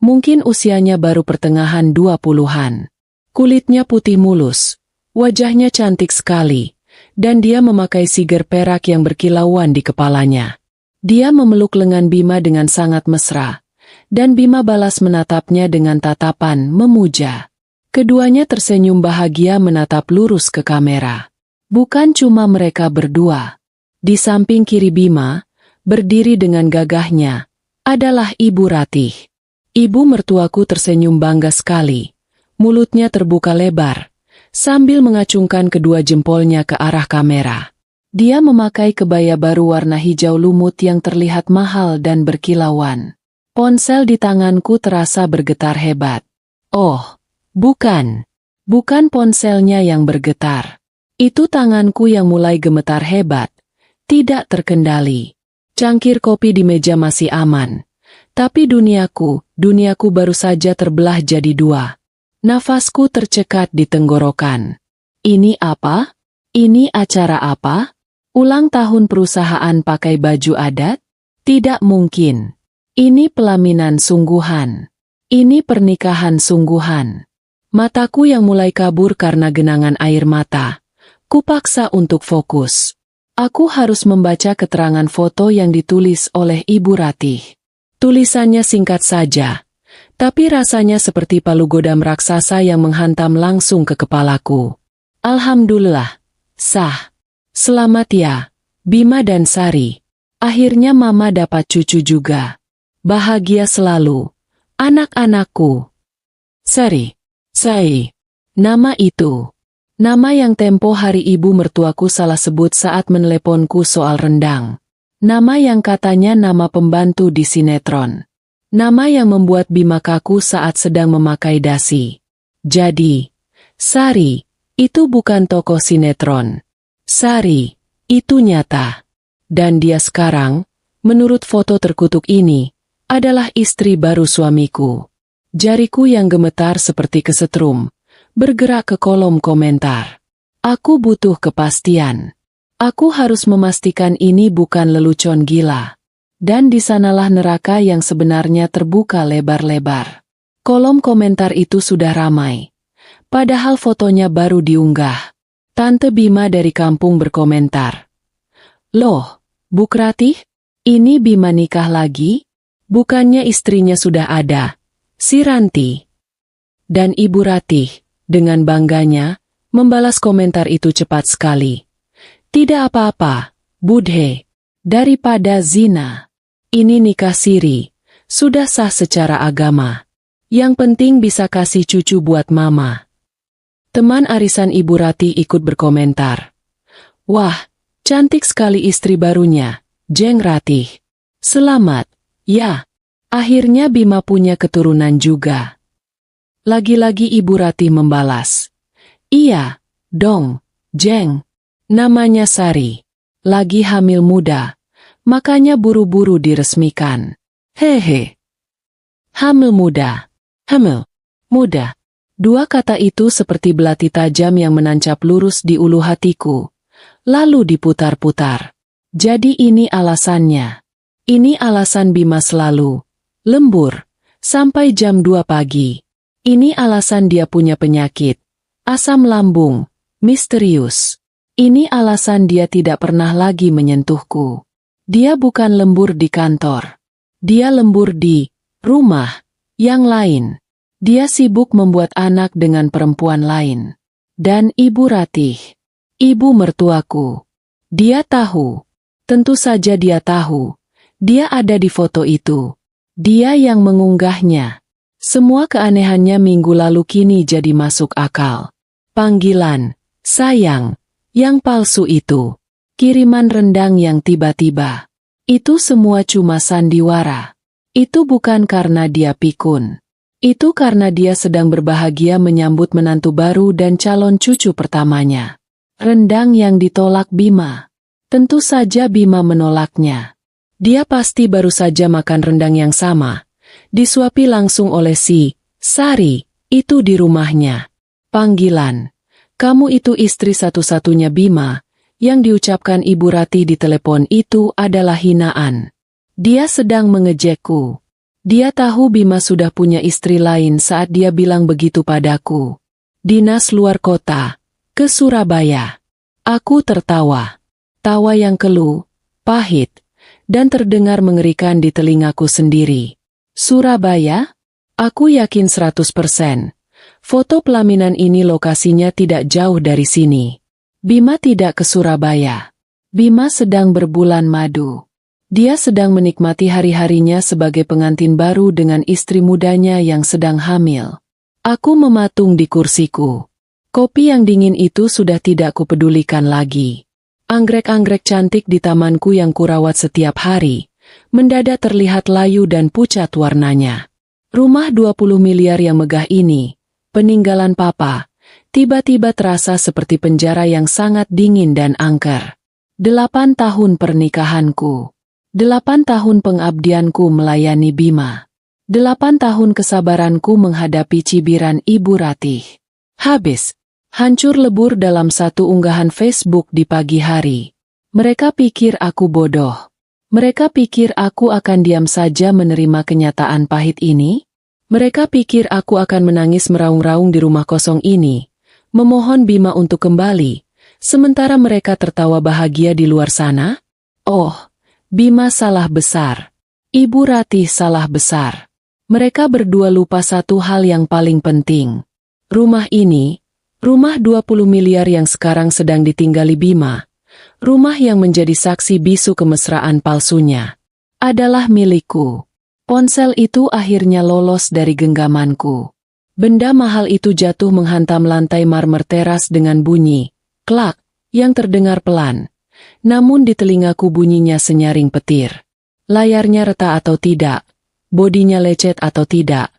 Mungkin usianya baru pertengahan 20-an. Kulitnya putih mulus, wajahnya cantik sekali, dan dia memakai siger perak yang berkilauan di kepalanya. Dia memeluk lengan Bima dengan sangat mesra, dan Bima balas menatapnya dengan tatapan memuja. Keduanya tersenyum bahagia menatap lurus ke kamera. Bukan cuma mereka berdua. Di samping kiri Bima, berdiri dengan gagahnya, adalah Ibu Ratih. Ibu mertuaku tersenyum bangga sekali. Mulutnya terbuka lebar, sambil mengacungkan kedua jempolnya ke arah kamera. Dia memakai kebaya baru warna hijau lumut yang terlihat mahal dan berkilauan. Ponsel di tanganku terasa bergetar hebat. Oh, bukan. Bukan ponselnya yang bergetar. Itu tanganku yang mulai gemetar hebat. Tidak terkendali. Cangkir kopi di meja masih aman. Tapi duniaku baru saja terbelah jadi dua. Nafasku tercekat di tenggorokan. Ini apa? Ini acara apa? Ulang tahun perusahaan pakai baju adat? Tidak mungkin. Ini pelaminan sungguhan. Ini pernikahan sungguhan. Mataku yang mulai kabur karena genangan air mata. Kupaksa untuk fokus. Aku harus membaca keterangan foto yang ditulis oleh Ibu Ratih. Tulisannya singkat saja. Tapi rasanya seperti palu godam raksasa yang menghantam langsung ke kepalaku. Alhamdulillah, sah. Selamat ya, Bima dan Sari. Akhirnya Mama dapat cucu juga. Bahagia selalu. Anak-anakku. Sari. Nama itu. Nama yang tempo hari ibu mertuaku salah sebut saat meneleponku soal rendang. Nama yang katanya nama pembantu di sinetron. Nama yang membuat Bima kaku saat sedang memakai dasi. Jadi, Sari, itu bukan tokoh sinetron. Sari, itu nyata. Dan dia sekarang, menurut foto terkutuk ini, adalah istri baru suamiku. Jariku yang gemetar seperti kesetrum, bergerak ke kolom komentar. Aku butuh kepastian. Aku harus memastikan ini bukan lelucon gila. Dan di sanalah neraka yang sebenarnya terbuka lebar-lebar. Kolom komentar itu sudah ramai. Padahal fotonya baru diunggah. Tante Bima dari kampung berkomentar. Loh, Bu Ratih, ini Bima nikah lagi? Bukannya istrinya sudah ada, si Ranti. Dan Ibu Ratih, dengan bangganya, membalas komentar itu cepat sekali. Tidak apa-apa, Budhe, daripada zina. Ini nikah siri, sudah sah secara agama. Yang penting bisa kasih cucu buat Mama. Teman arisan Ibu Ratih ikut berkomentar. Wah, cantik sekali istri barunya, Jeng Ratih. Selamat, ya. Akhirnya Bima punya keturunan juga. Lagi-lagi Ibu Ratih membalas. Iya, dong, Jeng. Namanya Sari. Lagi hamil muda. Makanya buru-buru diresmikan. Hehe. Hamil muda. Hamil muda. Dua kata itu seperti belati tajam yang menancap lurus di ulu hatiku. Lalu diputar-putar. Jadi ini alasannya. Ini alasan Bima selalu lembur sampai jam 2 pagi. Ini alasan dia punya penyakit. Asam lambung. Misterius. Ini alasan dia tidak pernah lagi menyentuhku. Dia bukan lembur di kantor. Dia lembur di rumah yang lain. Dia sibuk membuat anak dengan perempuan lain. Dan Ibu Ratih, ibu mertuaku. Dia tahu. Tentu saja dia tahu. Dia ada di foto itu. Dia yang mengunggahnya. Semua keanehannya minggu lalu kini jadi masuk akal. Panggilan, sayang, yang palsu itu. Kiriman rendang yang tiba-tiba. Itu semua cuma sandiwara. Itu bukan karena dia pikun. Itu karena dia sedang berbahagia menyambut menantu baru dan calon cucu pertamanya. Rendang yang ditolak Bima. Tentu saja Bima menolaknya. Dia pasti baru saja makan rendang yang sama. Disuapi langsung oleh si Sari Itu di rumahnya. Panggilan. Kamu itu istri satu-satunya Bima. Yang diucapkan Ibu Ratih di telepon itu adalah hinaan. Dia sedang mengejekku. Dia tahu Bima sudah punya istri lain saat dia bilang begitu padaku. Dinas luar kota. Ke Surabaya. Aku tertawa. Tawa yang keluh, pahit, dan terdengar mengerikan di telingaku sendiri. Surabaya? Aku yakin 100%. Foto pelaminan ini lokasinya tidak jauh dari sini. Bima tidak ke Surabaya. Bima sedang berbulan madu. Dia sedang menikmati hari-harinya sebagai pengantin baru dengan istri mudanya yang sedang hamil. Aku mematung di kursiku. Kopi yang dingin itu sudah tidak kupedulikan lagi. Anggrek-anggrek cantik di tamanku yang kurawat setiap hari, mendadak terlihat layu dan pucat warnanya. Rumah 20 miliar yang megah ini, peninggalan papa, tiba-tiba terasa seperti penjara yang sangat dingin dan angker. 8 tahun pernikahanku. 8 tahun pengabdianku melayani Bima. 8 tahun kesabaranku menghadapi cibiran Ibu Ratih. Habis. Hancur lebur dalam satu unggahan Facebook di pagi hari. Mereka pikir aku bodoh. Mereka pikir aku akan diam saja menerima kenyataan pahit ini. Mereka pikir aku akan menangis meraung-raung di rumah kosong ini, memohon Bima untuk kembali, sementara mereka tertawa bahagia di luar sana. Oh, Bima salah besar. Ibu Ratih salah besar. Mereka berdua lupa satu hal yang paling penting. Rumah ini, rumah 20 miliar yang sekarang sedang ditinggali Bima, rumah yang menjadi saksi bisu kemesraan palsunya, adalah milikku. Ponsel itu akhirnya lolos dari genggamanku. Benda mahal itu jatuh menghantam lantai marmer teras dengan bunyi, klak, yang terdengar pelan. Namun di telingaku bunyinya senyaring petir. Layarnya retak atau tidak, bodinya lecet atau tidak,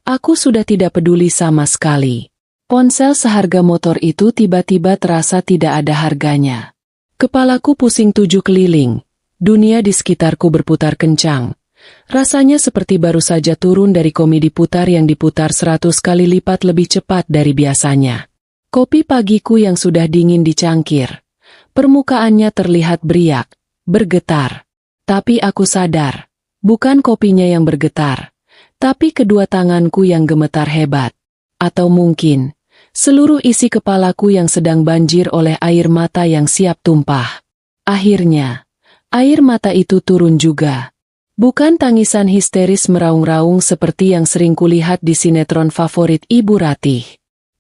aku sudah tidak peduli sama sekali. Ponsel seharga motor itu tiba-tiba terasa tidak ada harganya. Kepalaku pusing 7 keliling. Dunia di sekitarku berputar kencang. Rasanya seperti baru saja turun dari komedi putar yang diputar 100 kali lipat lebih cepat dari biasanya. Kopi pagiku yang sudah dingin dicangkir. Permukaannya terlihat beriak, bergetar. Tapi aku sadar, bukan kopinya yang bergetar, tapi kedua tanganku yang gemetar hebat. Atau mungkin seluruh isi kepalaku yang sedang banjir oleh air mata yang siap tumpah. Akhirnya, air mata itu turun juga. Bukan tangisan histeris meraung-raung seperti yang sering kulihat di sinetron favorit Ibu Ratih.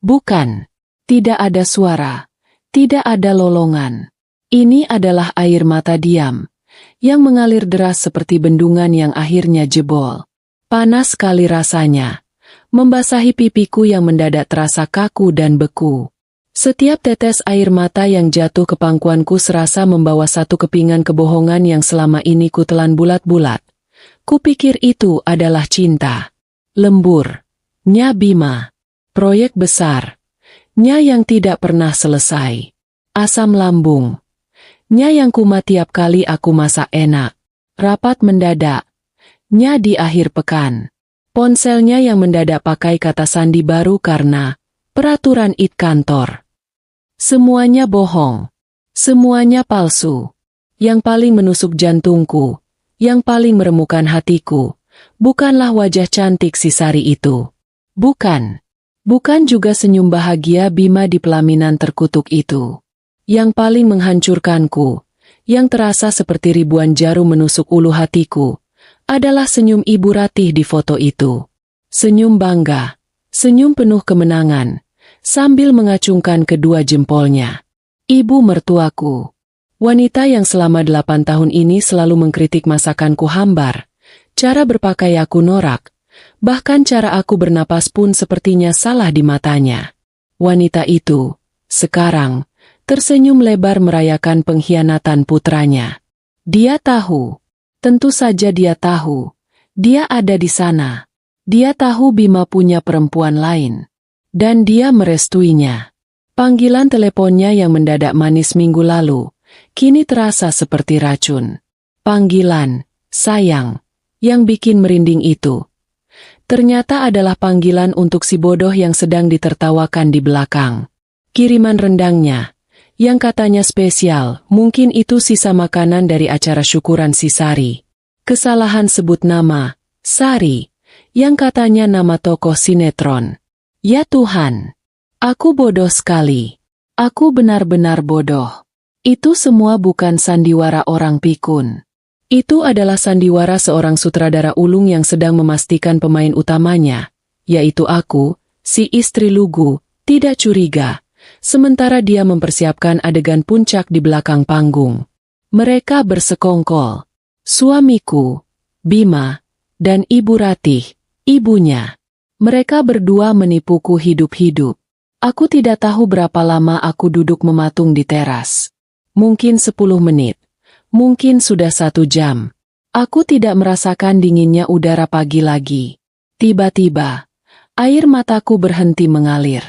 Bukan. Tidak ada suara. Tidak ada lolongan. Ini adalah air mata diam, yang mengalir deras seperti bendungan yang akhirnya jebol. Panas sekali rasanya. Membasahi pipiku yang mendadak terasa kaku dan beku. Setiap tetes air mata yang jatuh ke pangkuanku serasa membawa satu kepingan kebohongan yang selama ini kutelan bulat-bulat. Kupikir itu adalah cinta. Lembur. Nya Bima. Proyek besar. Nya yang tidak pernah selesai. Asam lambung. Nya yang kumat tiap kali aku masak enak. Rapat mendadak. Nya di akhir pekan. Ponselnya yang mendadak pakai kata sandi baru karena peraturan IT kantor. Semuanya bohong. Semuanya palsu. Yang paling menusuk jantungku, yang paling meremukan hatiku, bukanlah wajah cantik si Sari itu. Bukan. Bukan juga senyum bahagia Bima di pelaminan terkutuk itu. Yang paling menghancurkanku, yang terasa seperti ribuan jarum menusuk ulu hatiku, adalah senyum Ibu Ratih di foto itu. Senyum bangga, senyum penuh kemenangan, sambil mengacungkan kedua jempolnya. Ibu mertuaku. Wanita yang selama 8 tahun ini selalu mengkritik masakanku hambar, cara berpakaian aku norak, bahkan cara aku bernapas pun sepertinya salah di matanya. Wanita itu, sekarang, tersenyum lebar merayakan pengkhianatan putranya. Dia tahu. Tentu saja dia tahu. Dia ada di sana. Dia tahu Bima punya perempuan lain. Dan dia merestuinya. Panggilan teleponnya yang mendadak manis minggu lalu, kini terasa seperti racun. Panggilan, sayang, yang bikin merinding itu. Ternyata adalah panggilan untuk si bodoh yang sedang ditertawakan di belakang. Kiriman rendangnya, yang katanya spesial, mungkin itu sisa makanan dari acara syukuran si Sari. Kesalahan sebut nama, Sari, yang katanya nama tokoh sinetron. Ya Tuhan, aku bodoh sekali. Aku benar-benar bodoh. Itu semua bukan sandiwara orang pikun. Itu adalah sandiwara seorang sutradara ulung yang sedang memastikan pemain utamanya, yaitu aku, si istri lugu, tidak curiga, sementara dia mempersiapkan adegan puncak di belakang panggung. Mereka bersekongkol. Suamiku, Bima, dan Ibu Ratih, ibunya. Mereka berdua menipuku hidup-hidup. Aku tidak tahu berapa lama aku duduk mematung di teras. Mungkin 10 menit. Mungkin sudah 1 jam. Aku tidak merasakan dinginnya udara pagi lagi. Tiba-tiba, air mataku berhenti mengalir.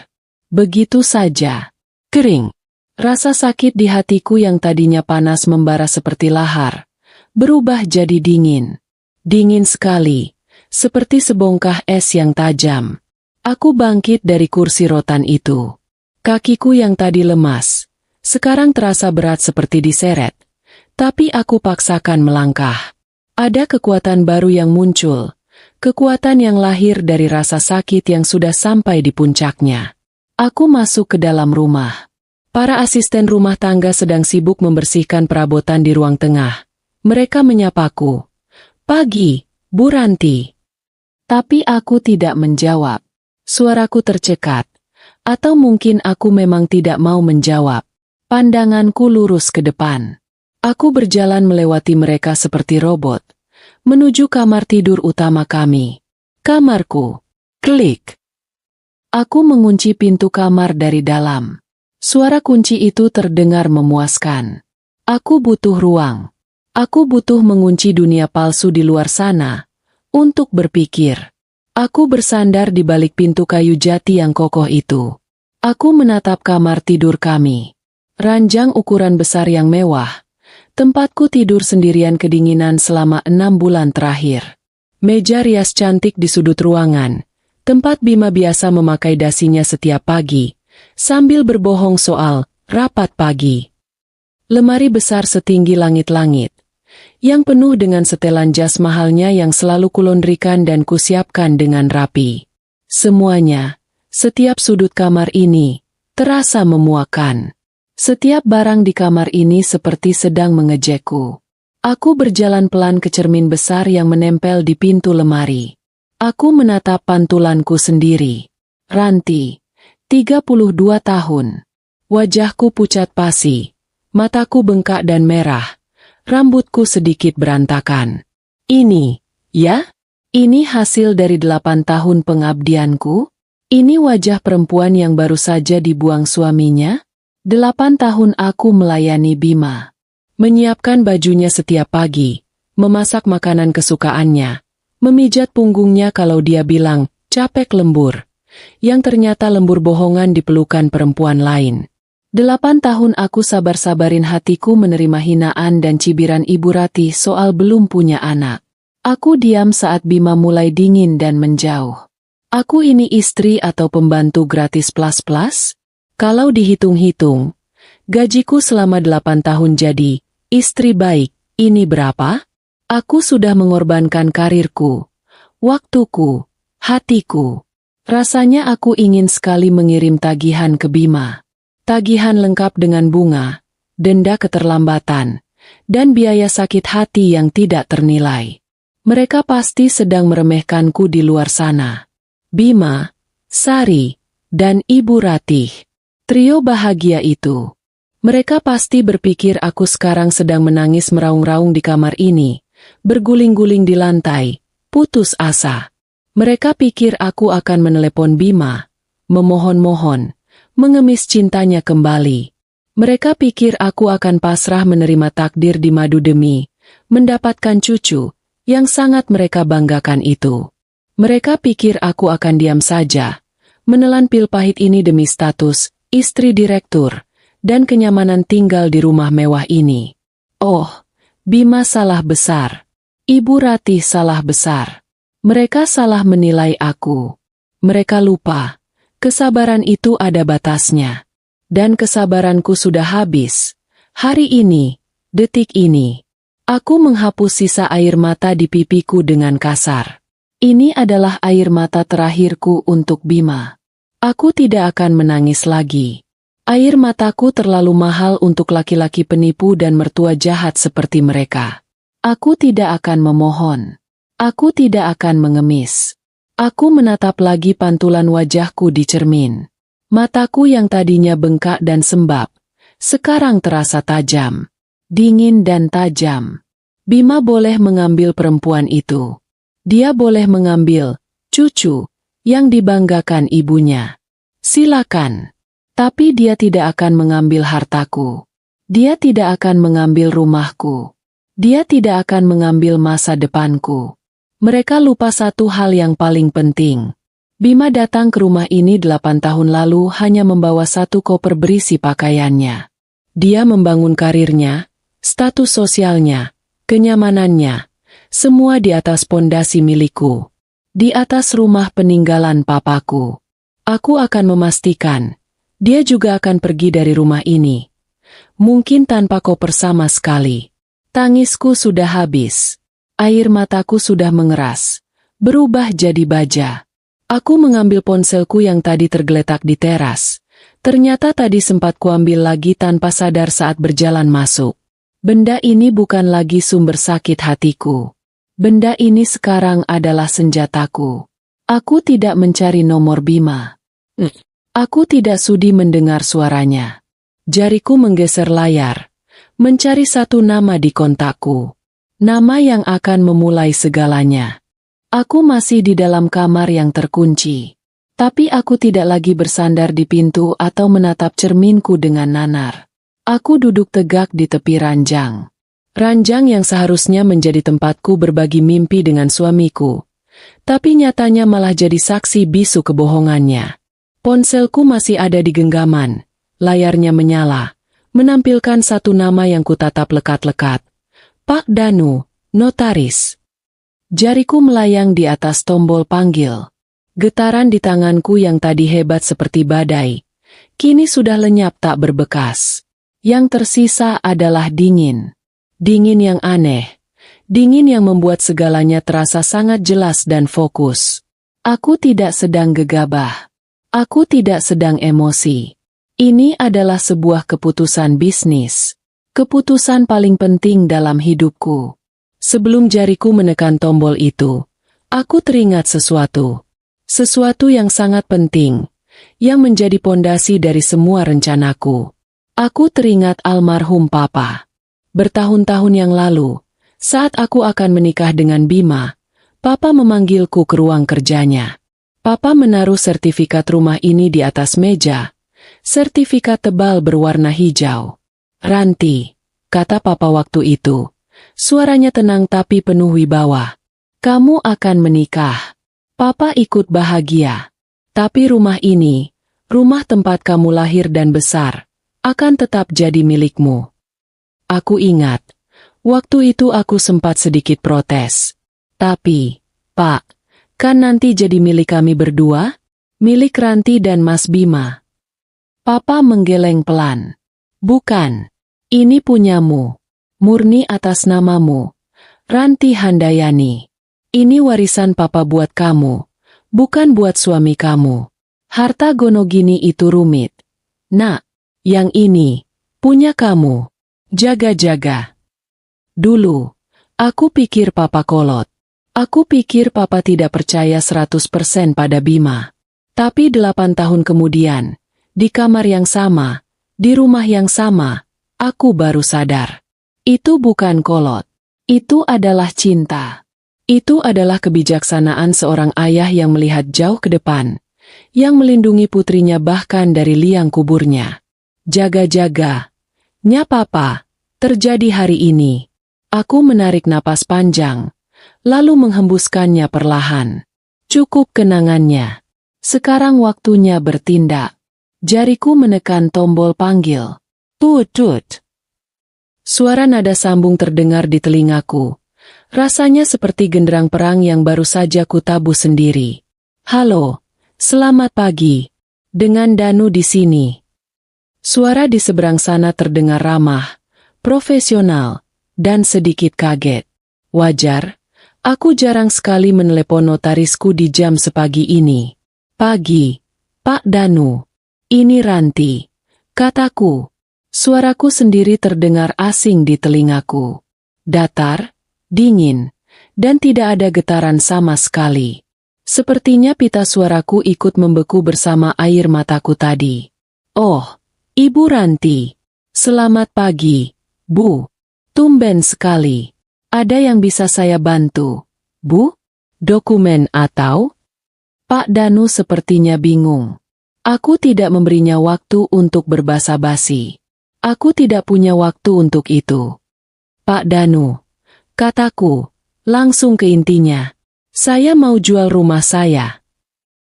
Begitu saja. Kering. Rasa sakit di hatiku yang tadinya panas membara seperti lahar, berubah jadi dingin. Dingin sekali, seperti sebongkah es yang tajam. Aku bangkit dari kursi rotan itu. Kakiku yang tadi lemas, sekarang terasa berat seperti diseret. Tapi aku paksakan melangkah. Ada kekuatan baru yang muncul, kekuatan yang lahir dari rasa sakit yang sudah sampai di puncaknya. Aku masuk ke dalam rumah. Para asisten rumah tangga sedang sibuk membersihkan perabotan di ruang tengah. Mereka menyapaku. Pagi, Bu Ranti. Tapi aku tidak menjawab. Suaraku tercekat. Atau mungkin aku memang tidak mau menjawab. Pandanganku lurus ke depan. Aku berjalan melewati mereka seperti robot, menuju kamar tidur utama kami. Kamarku. Klik. Aku mengunci pintu kamar dari dalam. Suara kunci itu terdengar memuaskan. Aku butuh ruang. Aku butuh mengunci dunia palsu di luar sana, untuk berpikir. Aku bersandar di balik pintu kayu jati yang kokoh itu. Aku menatap kamar tidur kami. Ranjang ukuran besar yang mewah. Tempatku tidur sendirian kedinginan selama 6 bulan terakhir. Meja rias cantik di sudut ruangan, tempat Bima biasa memakai dasinya setiap pagi, sambil berbohong soal rapat pagi. Lemari besar setinggi langit-langit, yang penuh dengan setelan jas mahalnya yang selalu kulondrikan dan kusiapkan dengan rapi. Semuanya, setiap sudut kamar ini, terasa memuakan. Setiap barang di kamar ini seperti sedang mengejekku. Aku berjalan pelan ke cermin besar yang menempel di pintu lemari. Aku menatap pantulanku sendiri. Ranti, 32 tahun. Wajahku pucat pasi. Mataku bengkak dan merah. Rambutku sedikit berantakan. Ini, ya? Ini hasil dari 8 tahun pengabdianku? Ini wajah perempuan yang baru saja dibuang suaminya? 8 tahun aku melayani Bima. Menyiapkan bajunya setiap pagi, memasak makanan kesukaannya, memijat punggungnya kalau dia bilang, capek lembur. Yang ternyata lembur bohongan di pelukan perempuan lain. 8 tahun aku sabar-sabarin hatiku menerima hinaan dan cibiran Ibu Ratih soal belum punya anak. Aku diam saat Bima mulai dingin dan menjauh. Aku ini istri atau pembantu gratis plus-plus? Kalau dihitung-hitung, gajiku selama 8 tahun jadi istri baik, ini berapa? Aku sudah mengorbankan karirku, waktuku, hatiku. Rasanya aku ingin sekali mengirim tagihan ke Bima. Tagihan lengkap dengan bunga, denda keterlambatan, dan biaya sakit hati yang tidak ternilai. Mereka pasti sedang meremehkanku di luar sana. Bima, Sari, dan Ibu Ratih. Trio bahagia itu. Mereka pasti berpikir aku sekarang sedang menangis meraung-raung di kamar ini, berguling-guling di lantai, putus asa. Mereka pikir aku akan menelepon Bima, memohon-mohon, mengemis cintanya kembali. Mereka pikir aku akan pasrah menerima takdir di madu demi mendapatkan cucu, yang sangat mereka banggakan itu. Mereka pikir aku akan diam saja, menelan pil pahit ini demi status istri direktur, dan kenyamanan tinggal di rumah mewah ini. Oh, Bima salah besar. Ibu Ratih salah besar. Mereka salah menilai aku. Mereka lupa. Kesabaran itu ada batasnya. Dan kesabaranku sudah habis. Hari ini, detik ini. Aku menghapus sisa air mata di pipiku dengan kasar. Ini adalah air mata terakhirku untuk Bima. Aku tidak akan menangis lagi. Air mataku terlalu mahal untuk laki-laki penipu dan mertua jahat seperti mereka. Aku tidak akan memohon. Aku tidak akan mengemis. Aku menatap lagi pantulan wajahku di cermin. Mataku yang tadinya bengkak dan sembab, sekarang terasa tajam. Dingin dan tajam. Bima boleh mengambil perempuan itu. Dia boleh mengambil cucu yang dibanggakan ibunya. Silakan. Tapi dia tidak akan mengambil hartaku. Dia tidak akan mengambil rumahku. Dia tidak akan mengambil masa depanku. Mereka lupa satu hal yang paling penting. Bima datang ke rumah ini 8 tahun lalu hanya membawa 1 koper berisi pakaiannya. Dia membangun karirnya, status sosialnya, kenyamanannya, semua di atas pondasi milikku. Di atas rumah peninggalan papaku. Aku akan memastikan dia juga akan pergi dari rumah ini. Mungkin tanpa koper sama sekali. Tangisku sudah habis. Air mataku sudah mengeras. Berubah jadi baja. Aku mengambil ponselku yang tadi tergeletak di teras. Ternyata tadi sempat kuambil lagi tanpa sadar saat berjalan masuk. Benda ini bukan lagi sumber sakit hatiku. Benda ini sekarang adalah senjataku. Aku tidak mencari nomor Bima. Aku tidak sudi mendengar suaranya. Jariku menggeser layar, mencari satu nama di kontakku. Nama yang akan memulai segalanya. Aku masih di dalam kamar yang terkunci. Tapi aku tidak lagi bersandar di pintu atau menatap cerminku dengan nanar. Aku duduk tegak di tepi ranjang. Ranjang yang seharusnya menjadi tempatku berbagi mimpi dengan suamiku. Tapi nyatanya malah jadi saksi bisu kebohongannya. Ponselku masih ada di genggaman, layarnya menyala, menampilkan satu nama yang kutatap lekat-lekat. Pak Danu, notaris. Jariku melayang di atas tombol panggil. Getaran di tanganku yang tadi hebat seperti badai, kini sudah lenyap tak berbekas. Yang tersisa adalah dingin. Dingin yang aneh. Dingin yang membuat segalanya terasa sangat jelas dan fokus. Aku tidak sedang gegabah. Aku tidak sedang emosi. Ini adalah sebuah keputusan bisnis. Keputusan paling penting dalam hidupku. Sebelum jariku menekan tombol itu, aku teringat sesuatu. Sesuatu yang sangat penting, yang menjadi pondasi dari semua rencanaku. Aku teringat almarhum Papa. Bertahun-tahun yang lalu, saat aku akan menikah dengan Bima, Papa memanggilku ke ruang kerjanya. Papa menaruh sertifikat rumah ini di atas meja. Sertifikat tebal berwarna hijau. Ranti, kata Papa waktu itu. Suaranya tenang tapi penuh wibawa. Kamu akan menikah. Papa ikut bahagia. Tapi rumah ini, rumah tempat kamu lahir dan besar, akan tetap jadi milikmu. Aku ingat, waktu itu aku sempat sedikit protes. Tapi, Pak, kan nanti jadi milik kami berdua? Milik Ranti dan Mas Bima. Papa menggeleng pelan. Bukan. Ini punyamu. Murni atas namamu. Ranti Handayani. Ini warisan Papa buat kamu. Bukan buat suami kamu. Harta Gonogini itu rumit. Nak, yang ini, punya kamu. Jaga-jaga. Dulu, aku pikir Papa kolot. Aku pikir Papa tidak percaya 100% pada Bima. Tapi 8 tahun kemudian, di kamar yang sama, di rumah yang sama, aku baru sadar. Itu bukan kolot. Itu adalah cinta. Itu adalah kebijaksanaan seorang ayah yang melihat jauh ke depan, yang melindungi putrinya bahkan dari liang kuburnya. Jaga-jaga. Nya Papa, terjadi hari ini. Aku menarik napas panjang. Lalu menghembuskannya perlahan. Cukup kenangannya. Sekarang waktunya bertindak. Jariku menekan tombol panggil. Tut-tut. Suara nada sambung terdengar di telingaku. Rasanya seperti genderang perang yang baru saja kutabuh sendiri. Halo, selamat pagi. Dengan Danu di sini. Suara di seberang sana terdengar ramah, profesional, dan sedikit kaget. Wajar, aku jarang sekali menelepon notarisku di jam sepagi ini. Pagi, Pak Danu. Ini Ranti, kataku. Suaraku sendiri terdengar asing di telingaku. Datar, dingin, dan tidak ada getaran sama sekali. Sepertinya pita suaraku ikut membeku bersama air mataku tadi. Oh, Ibu Ranti. Selamat pagi, Bu. Tumben sekali. Ada yang bisa saya bantu, Bu? Dokumen atau? Pak Danu sepertinya bingung. Aku tidak memberinya waktu untuk berbasa-basi. Aku tidak punya waktu untuk itu. Pak Danu, kataku, langsung ke intinya. Saya mau jual rumah saya.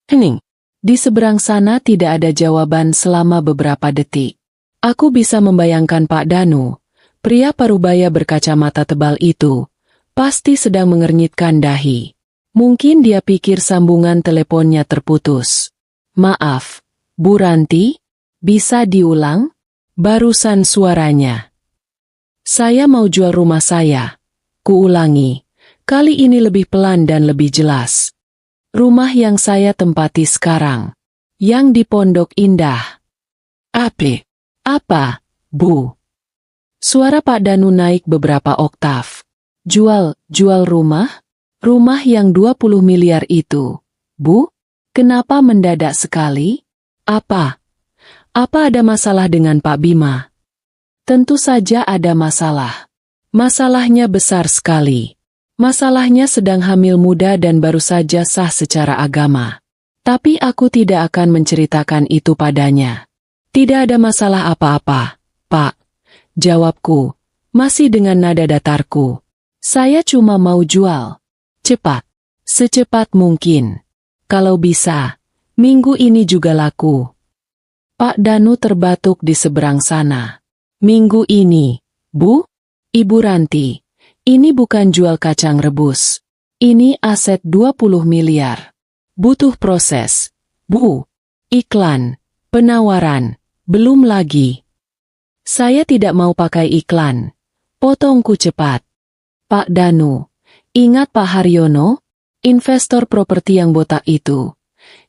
Hening. Di seberang sana tidak ada jawaban selama beberapa detik. Aku bisa membayangkan Pak Danu, pria parubaya berkacamata tebal itu, pasti sedang mengernyitkan dahi. Mungkin dia pikir sambungan teleponnya terputus. Maaf, Bu Ranti, bisa diulang? Barusan suaranya. Saya mau jual rumah saya. Kuulangi, kali ini lebih pelan dan lebih jelas. Rumah yang saya tempati sekarang. Yang di Pondok Indah. Apa, Bu? Suara Pak Danu naik beberapa oktav. Jual rumah? Rumah yang 20 miliar itu. Bu, kenapa mendadak sekali? Apa ada masalah dengan Pak Bima? Tentu saja ada masalah. Masalahnya besar sekali. Masalahnya sedang hamil muda dan baru saja sah secara agama. Tapi aku tidak akan menceritakan itu padanya. Tidak ada masalah apa-apa, Pak. Jawabku, masih dengan nada datarku. Saya cuma mau jual. Cepat. Secepat mungkin. Kalau bisa, minggu ini juga laku. Pak Danu terbatuk di seberang sana. Minggu ini, Bu? Ibu Ranti. Ini bukan jual kacang rebus. Ini aset 20 miliar. Butuh proses. Bu. Iklan. Penawaran. Belum lagi. Saya tidak mau pakai iklan. Potongku cepat. Pak Danu. Ingat Pak Haryono? Investor properti yang botak itu.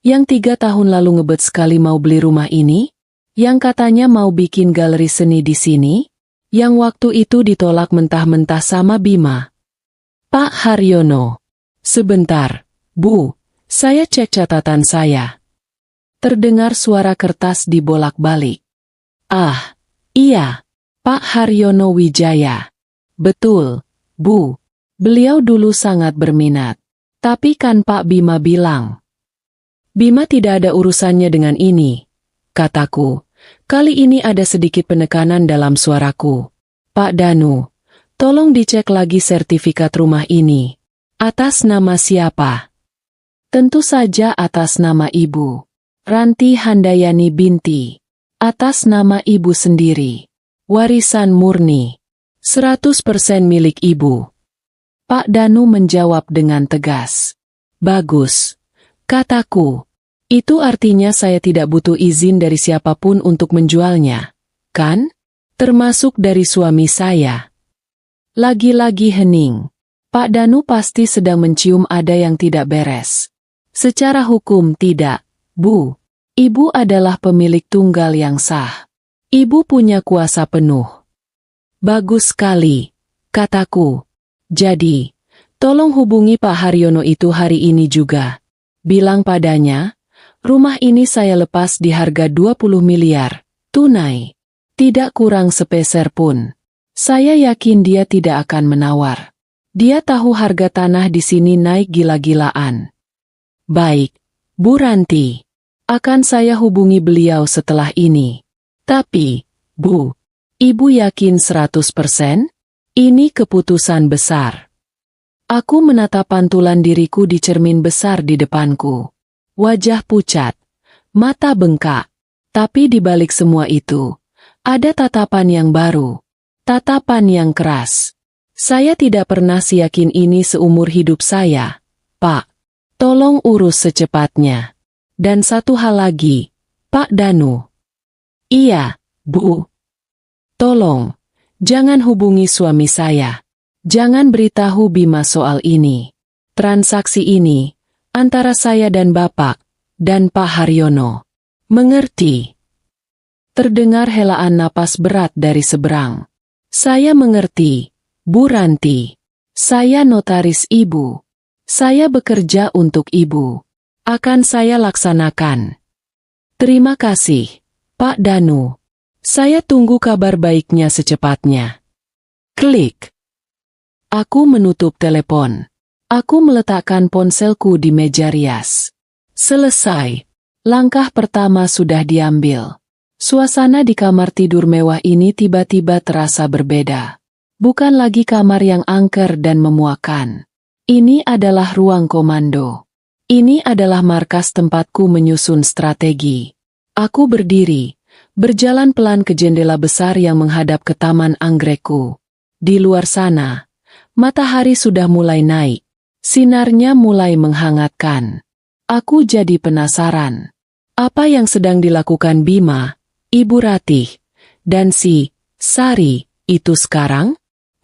Yang 3 tahun lalu ngebet sekali mau beli rumah ini? Yang katanya mau bikin galeri seni di sini? Yang waktu itu ditolak mentah-mentah sama Bima. Pak Haryono. Sebentar, Bu. Saya cek catatan saya. Terdengar suara kertas dibolak-balik. Ah, iya. Pak Haryono Wijaya. Betul, Bu. Beliau dulu sangat berminat. Tapi kan Pak Bima bilang. Bima tidak ada urusannya dengan ini. Kataku. Kali ini ada sedikit penekanan dalam suaraku. Pak Danu, tolong dicek lagi sertifikat rumah ini. Atas nama siapa? Tentu saja atas nama Ibu. Ranti Handayani binti. Atas nama Ibu sendiri. Warisan murni. 100% milik Ibu. Pak Danu menjawab dengan tegas. Bagus. Kataku. Itu artinya saya tidak butuh izin dari siapapun untuk menjualnya, kan? Termasuk dari suami saya. Lagi-lagi hening. Pak Danu pasti sedang mencium ada yang tidak beres. Secara hukum tidak, Bu. Ibu adalah pemilik tunggal yang sah. Ibu punya kuasa penuh. Bagus sekali, kataku. Jadi, tolong hubungi Pak Haryono itu hari ini juga. Bilang padanya, rumah ini saya lepas di harga 20 miliar, tunai. Tidak kurang sepeser pun. Saya yakin dia tidak akan menawar. Dia tahu harga tanah di sini naik gila-gilaan. Baik, Bu Ranti. Akan saya hubungi beliau setelah ini. Tapi, Bu, Ibu yakin 100%? Ini keputusan besar. Aku menatap pantulan diriku di cermin besar di depanku. Wajah pucat, mata bengkak. Tapi di balik semua itu, ada tatapan yang baru. Tatapan yang keras. Saya tidak pernah seyakin ini seumur hidup saya, Pak. Tolong urus secepatnya. Dan satu hal lagi, Pak Danu. Iya, Bu. Tolong, jangan hubungi suami saya. Jangan beritahu Bima soal ini. Transaksi ini, antara saya dan Bapak, dan Pak Haryono. Mengerti? Terdengar helaan napas berat dari seberang. Saya mengerti, Bu Ranti. Saya notaris Ibu. Saya bekerja untuk Ibu. Akan saya laksanakan. Terima kasih, Pak Danu. Saya tunggu kabar baiknya secepatnya. Klik. Aku menutup telepon. Aku meletakkan ponselku di meja rias. Selesai. Langkah pertama sudah diambil. Suasana di kamar tidur mewah ini tiba-tiba terasa berbeda. Bukan lagi kamar yang angker dan memuakan. Ini adalah ruang komando. Ini adalah markas tempatku menyusun strategi. Aku berdiri, berjalan pelan ke jendela besar yang menghadap ke taman anggrekku. Di luar sana, matahari sudah mulai naik. Sinarnya mulai menghangatkan. Aku jadi penasaran. Apa yang sedang dilakukan Bima, Ibu Ratih, dan si Sari itu sekarang?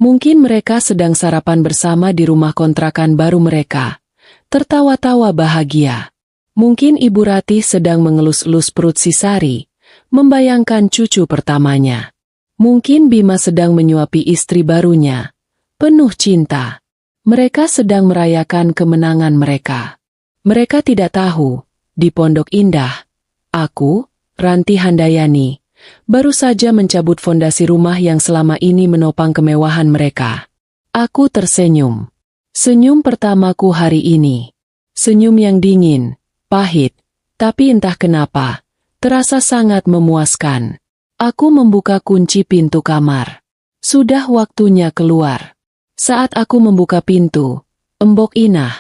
Mungkin mereka sedang sarapan bersama di rumah kontrakan baru mereka. Tertawa-tawa bahagia. Mungkin Ibu Ratih sedang mengelus-elus perut si Sari, membayangkan cucu pertamanya. Mungkin Bima sedang menyuapi istri barunya, penuh cinta. Mereka sedang merayakan kemenangan mereka. Mereka tidak tahu, di Pondok Indah, aku, Ranti Handayani, baru saja mencabut fondasi rumah yang selama ini menopang kemewahan mereka. Aku tersenyum. Senyum pertamaku hari ini. Senyum yang dingin, pahit, tapi entah kenapa, terasa sangat memuaskan. Aku membuka kunci pintu kamar. Sudah waktunya keluar. Saat aku membuka pintu, Embok Inah,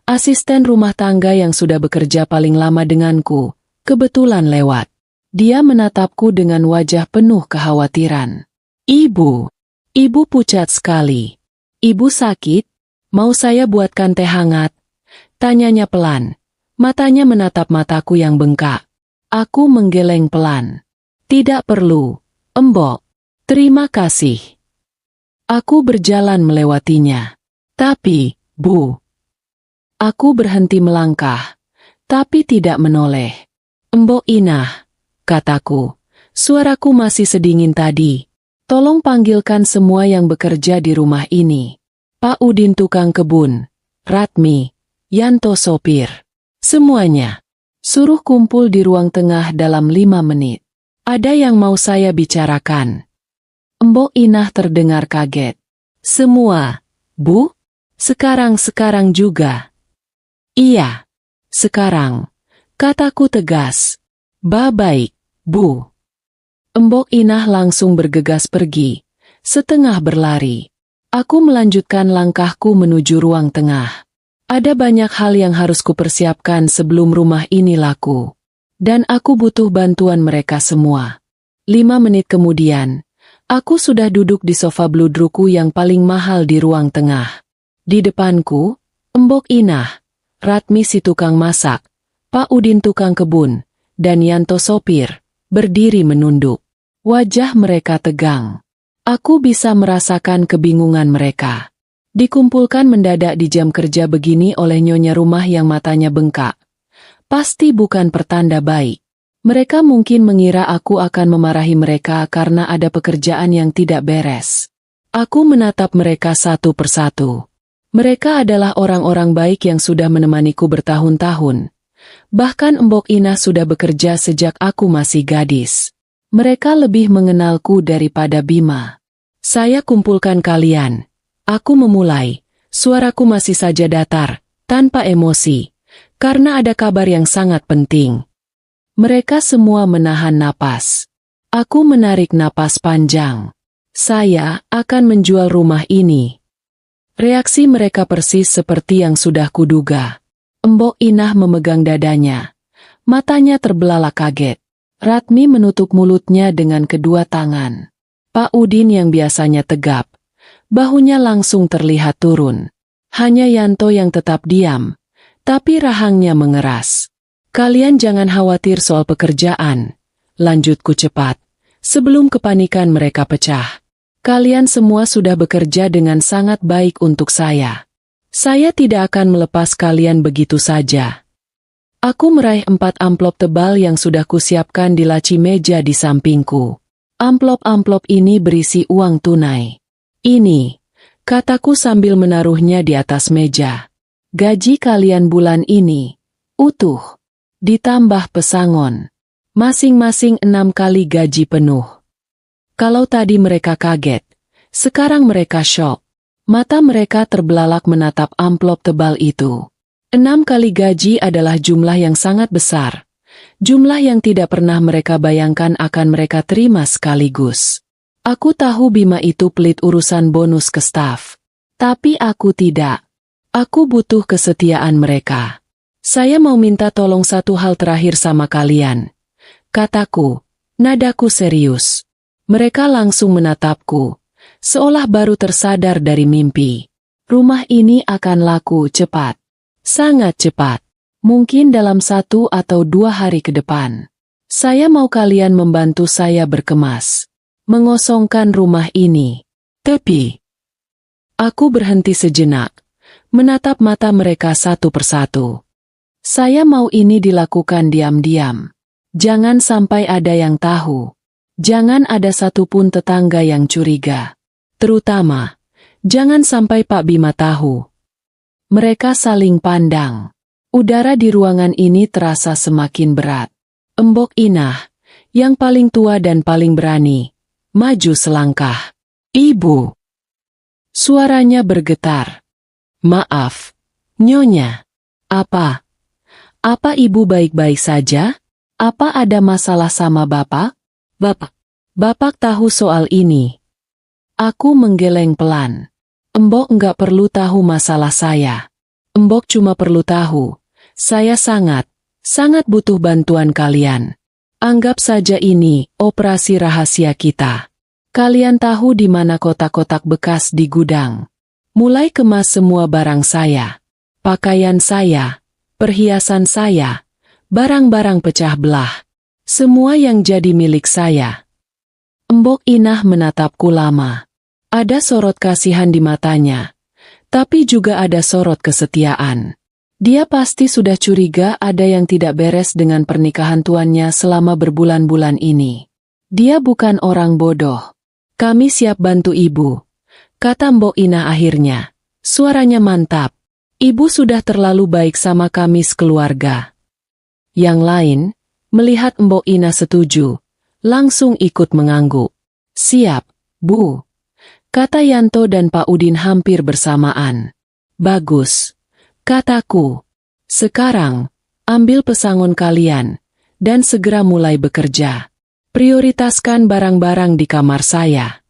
asisten rumah tangga yang sudah bekerja paling lama denganku, kebetulan lewat. Dia menatapku dengan wajah penuh kekhawatiran. Ibu pucat sekali. Ibu sakit? Mau saya buatkan teh hangat? Tanyanya pelan. Matanya menatap mataku yang bengkak. Aku menggeleng pelan. Tidak perlu, Embok. Terima kasih. Aku berjalan melewatinya. Tapi, Bu. Aku berhenti melangkah, tapi tidak menoleh. Embok Inah, kataku. Suaraku masih sedingin tadi. Tolong panggilkan semua yang bekerja di rumah ini. Pak Udin tukang kebun, Ratmi, Yanto sopir. Semuanya. Suruh kumpul di ruang tengah dalam 5 menit. Ada yang mau saya bicarakan. Embok Inah terdengar kaget. Semua, Bu? Sekarang juga? Iya. Sekarang. Kataku tegas. Baik, Bu. Embok Inah langsung bergegas pergi, setengah berlari. Aku melanjutkan langkahku menuju ruang tengah. Ada banyak hal yang harus kupersiapkan sebelum rumah ini laku. Dan aku butuh bantuan mereka semua. 5 menit kemudian, aku sudah duduk di sofa bludruku yang paling mahal di ruang tengah. Di depanku, Embok Inah, Ratmi si tukang masak, Pak Udin tukang kebun, dan Yanto sopir, berdiri menunduk. Wajah mereka tegang. Aku bisa merasakan kebingungan mereka. Dikumpulkan mendadak di jam kerja begini oleh nyonya rumah yang matanya bengkak. Pasti bukan pertanda baik. Mereka mungkin mengira aku akan memarahi mereka karena ada pekerjaan yang tidak beres. Aku menatap mereka satu persatu. Mereka adalah orang-orang baik yang sudah menemaniku bertahun-tahun. Bahkan Embok Inah sudah bekerja sejak aku masih gadis. Mereka lebih mengenalku daripada Bima. Saya kumpulkan kalian. Aku memulai. Suaraku masih saja datar, tanpa emosi. Karena ada kabar yang sangat penting. Mereka semua menahan napas. Aku menarik napas panjang. Saya akan menjual rumah ini. Reaksi mereka persis seperti yang sudah kuduga. Embok Inah memegang dadanya. Matanya terbelalak kaget. Ratmi menutup mulutnya dengan kedua tangan. Pak Udin yang biasanya tegap, Bahunya langsung terlihat turun. Hanya Yanto yang tetap diam, tapi rahangnya mengeras. Kalian jangan khawatir soal pekerjaan, lanjutku cepat, sebelum kepanikan mereka pecah. Kalian semua sudah bekerja dengan sangat baik untuk saya. Saya tidak akan melepas kalian begitu saja. Aku meraih 4 amplop tebal yang sudah kusiapkan di laci meja di sampingku. Amplop-amplop ini berisi uang tunai. Ini, kataku sambil menaruhnya di atas meja. Gaji kalian bulan ini, utuh. Ditambah pesangon. Masing-masing 6 kali gaji penuh. Kalau tadi mereka kaget, sekarang mereka syok. Mata mereka terbelalak menatap amplop tebal itu. 6 kali gaji adalah jumlah yang sangat besar. Jumlah yang tidak pernah mereka bayangkan akan mereka terima sekaligus. Aku tahu Bima itu pelit urusan bonus ke staf. Tapi aku tidak. Aku butuh kesetiaan mereka. Saya mau minta tolong satu hal terakhir sama kalian. Kataku, nadaku serius. Mereka langsung menatapku, seolah baru tersadar dari mimpi. Rumah ini akan laku cepat. Sangat cepat. Mungkin dalam 1 atau 2 hari ke depan. Saya mau kalian membantu saya berkemas. Mengosongkan rumah ini. Tapi, aku berhenti sejenak. Menatap mata mereka satu persatu. Saya mau ini dilakukan diam-diam. Jangan sampai ada yang tahu. Jangan ada satupun tetangga yang curiga. Terutama, jangan sampai Pak Bima tahu. Mereka saling pandang. Udara di ruangan ini terasa semakin berat. Embok Inah, yang paling tua dan paling berani, maju selangkah. Ibu. Suaranya bergetar. Maaf, Nyonya. Apa? Apa ibu baik-baik saja? Apa ada masalah sama bapak? Bapak tahu soal ini. Aku menggeleng pelan. Embok enggak perlu tahu masalah saya. Embok cuma perlu tahu, saya sangat butuh bantuan kalian. Anggap saja ini operasi rahasia kita. Kalian tahu di mana kotak-kotak bekas di gudang. Mulai kemas semua barang saya. Pakaian saya, perhiasan saya, barang-barang pecah belah. Semua yang jadi milik saya. Embok Inah menatapku lama. Ada sorot kasihan di matanya, tapi juga ada sorot kesetiaan. Dia pasti sudah curiga ada yang tidak beres dengan pernikahan tuannya selama berbulan-bulan ini. Dia bukan orang bodoh. Kami siap bantu ibu, kata Mbok Inah akhirnya. Suaranya mantap. Ibu sudah terlalu baik sama kami sekeluarga. Yang lain, melihat Mbok Inah setuju, langsung ikut mengangguk. Siap, Bu. Kata Yanto dan Pak Udin hampir bersamaan. Bagus, kataku. Sekarang, ambil pesangon kalian, dan segera mulai bekerja. Prioritaskan barang-barang di kamar saya.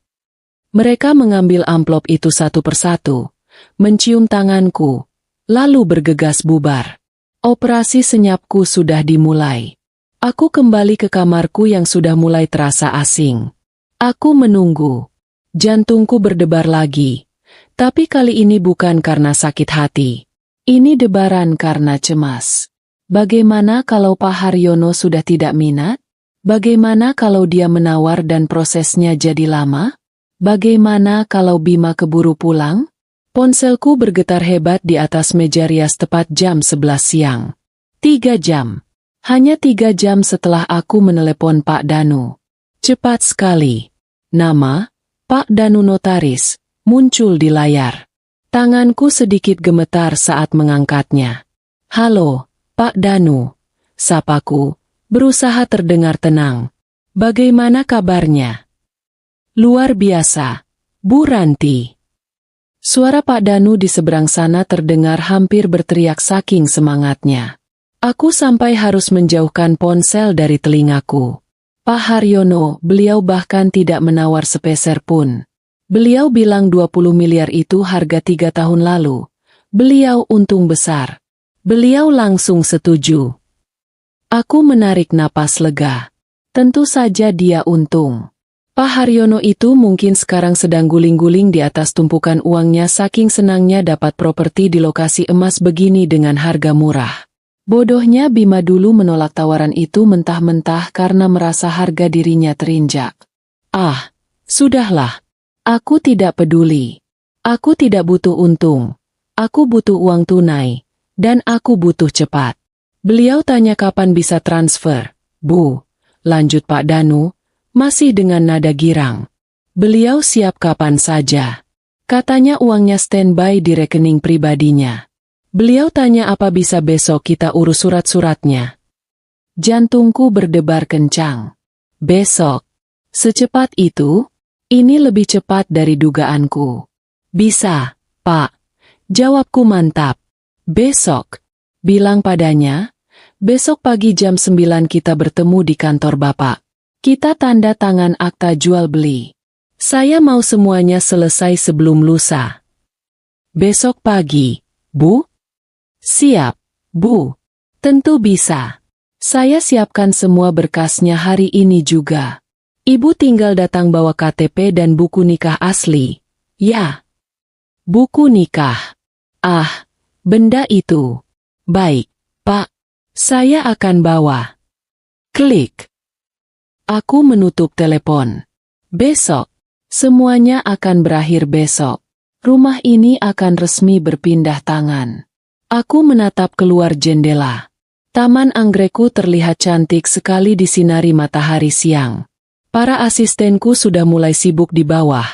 Mereka mengambil amplop itu satu persatu, mencium tanganku, lalu bergegas bubar. Operasi senyapku sudah dimulai. Aku kembali ke kamarku yang sudah mulai terasa asing. Aku menunggu. Jantungku berdebar lagi, tapi kali ini bukan karena sakit hati. Ini debaran karena cemas. Bagaimana kalau Pak Haryono sudah tidak minat? Bagaimana kalau dia menawar dan prosesnya jadi lama? Bagaimana kalau Bima keburu pulang? Ponselku bergetar hebat di atas meja rias tepat jam 11 siang. 3 jam. Hanya 3 jam setelah aku menelepon Pak Danu. Cepat sekali. Nama Pak Danu Notaris muncul di layar. Tanganku sedikit gemetar saat mengangkatnya. Halo, Pak Danu. Sapaku, berusaha terdengar tenang. Bagaimana kabarnya? Luar biasa, Bu Ranti. Suara Pak Danu di seberang sana terdengar hampir berteriak saking semangatnya. Aku sampai harus menjauhkan ponsel dari telingaku. Pak Haryono, beliau bahkan tidak menawar sepeser pun. Beliau bilang 20 miliar itu harga 3 tahun lalu. Beliau untung besar. Beliau langsung setuju. Aku menarik napas lega. Tentu saja dia untung. Pak Haryono itu mungkin sekarang sedang guling-guling di atas tumpukan uangnya saking senangnya dapat properti di lokasi emas begini dengan harga murah. Bodohnya Bima dulu menolak tawaran itu mentah-mentah karena merasa harga dirinya terinjak. Ah, sudahlah. Aku tidak peduli. Aku tidak butuh untung. Aku butuh uang tunai. Dan aku butuh cepat. Beliau tanya kapan bisa transfer. Bu, lanjut Pak Danu. Masih dengan nada girang. Beliau siap kapan saja. Katanya uangnya standby di rekening pribadinya. Beliau tanya apa bisa besok kita urus surat-suratnya. Jantungku berdebar kencang. Besok? Secepat itu? Ini lebih cepat dari dugaanku. Bisa, Pak. Jawabku mantap. Besok. Bilang padanya, besok pagi jam 9 kita bertemu di kantor Bapak. Kita tanda tangan akta jual beli. Saya mau semuanya selesai sebelum lusa. Besok pagi, Bu? Siap, Bu. Tentu bisa. Saya siapkan semua berkasnya hari ini juga. Ibu tinggal datang bawa KTP dan buku nikah asli. Ya. Buku nikah. Ah, benda itu. Baik, Pak. Saya akan bawa. Klik. Aku menutup telepon. Besok. Semuanya akan berakhir besok. Rumah ini akan resmi berpindah tangan. Aku menatap keluar jendela. Taman anggrekku terlihat cantik sekali disinari matahari siang. Para asistenku sudah mulai sibuk di bawah,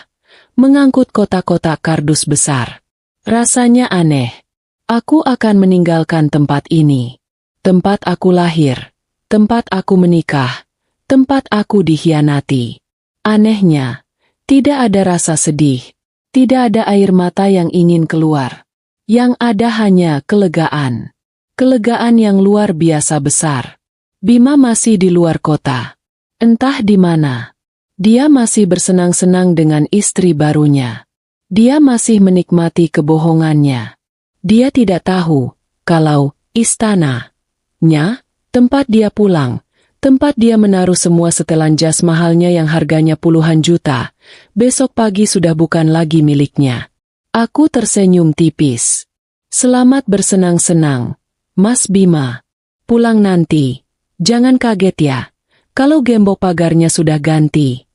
mengangkut kotak-kotak kardus besar. Rasanya aneh. Aku akan meninggalkan tempat ini. Tempat aku lahir. Tempat aku menikah. Tempat aku dikhianati. Anehnya, tidak ada rasa sedih. Tidak ada air mata yang ingin keluar. Yang ada hanya kelegaan. Kelegaan yang luar biasa besar. Bima masih di luar kota. Entah di mana. Dia masih bersenang-senang dengan istri barunya. Dia masih menikmati kebohongannya. Dia tidak tahu kalau istananya, tempat dia pulang, tempat dia menaruh semua setelan jas mahalnya yang harganya puluhan juta, besok pagi sudah bukan lagi miliknya. Aku tersenyum tipis. Selamat bersenang-senang, Mas Bima. Pulang nanti. Jangan kaget ya, kalau gembok pagarnya sudah ganti.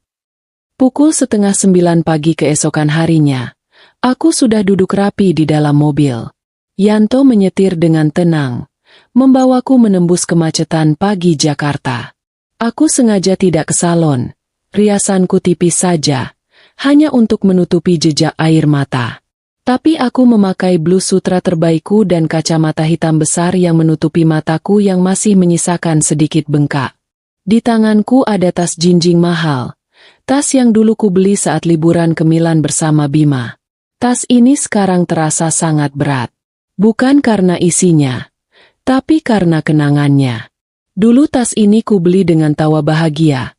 Pukul 8:30 pagi keesokan harinya, aku sudah duduk rapi di dalam mobil. Yanto menyetir dengan tenang. Membawaku menembus kemacetan pagi Jakarta. Aku sengaja tidak ke salon. Riasanku tipis saja, hanya untuk menutupi jejak air mata. Tapi aku memakai blus sutra terbaikku dan kacamata hitam besar yang menutupi mataku yang masih menyisakan sedikit bengkak. Di tanganku ada tas jinjing mahal. Tas yang dulu kubeli saat liburan ke Milan bersama Bima. Tas ini sekarang terasa sangat berat. Bukan karena isinya, tapi karena kenangannya. Dulu tas ini kubeli dengan tawa bahagia.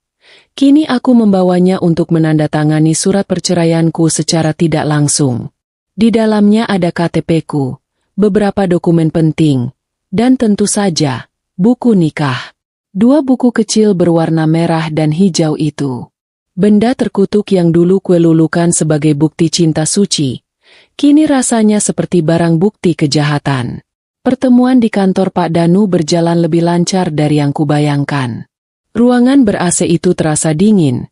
Kini aku membawanya untuk menandatangani surat perceraianku secara tidak langsung. Di dalamnya ada KTP-ku, beberapa dokumen penting, dan tentu saja, buku nikah. 2 buku kecil berwarna merah dan hijau itu. Benda terkutuk yang dulu kuelulukan sebagai bukti cinta suci. Kini rasanya seperti barang bukti kejahatan. Pertemuan di kantor Pak Danu berjalan lebih lancar dari yang kubayangkan. Ruangan ber-AC itu terasa dingin,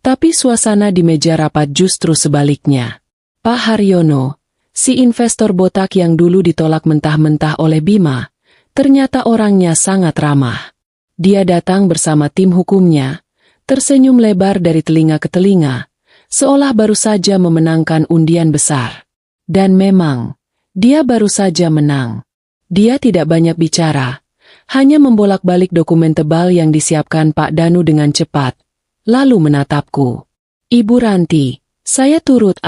tapi suasana di meja rapat justru sebaliknya. Pak Haryono, si investor botak yang dulu ditolak mentah-mentah oleh Bima, ternyata orangnya sangat ramah. Dia datang bersama tim hukumnya, tersenyum lebar dari telinga ke telinga, seolah baru saja memenangkan undian besar. Dan memang, dia baru saja menang. Dia tidak banyak bicara, hanya membolak-balik dokumen tebal yang disiapkan Pak Danu dengan cepat, lalu menatapku. Ibu Ranti, saya turut.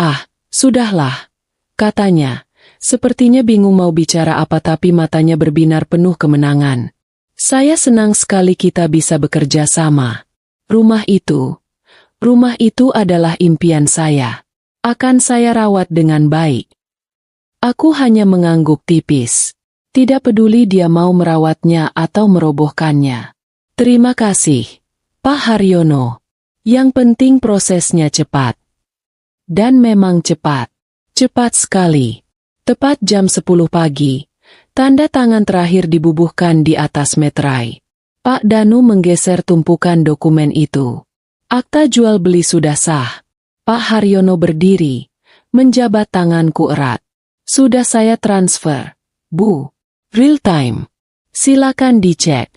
Sudahlah, katanya, sepertinya bingung mau bicara apa tapi matanya berbinar penuh kemenangan. Saya senang sekali kita bisa bekerja sama. Rumah itu adalah impian saya. Akan saya rawat dengan baik. Aku hanya mengangguk tipis. Tidak peduli dia mau merawatnya atau merobohkannya. Terima kasih, Pak Haryono. Yang penting prosesnya cepat. Dan memang cepat. Cepat sekali. Tepat jam 10 pagi, tanda tangan terakhir dibubuhkan di atas meterai. Pak Danu menggeser tumpukan dokumen itu. Akta jual beli sudah sah. Pak Haryono berdiri, menjabat tanganku erat. Sudah saya transfer, Bu. Real time. Silakan dicek.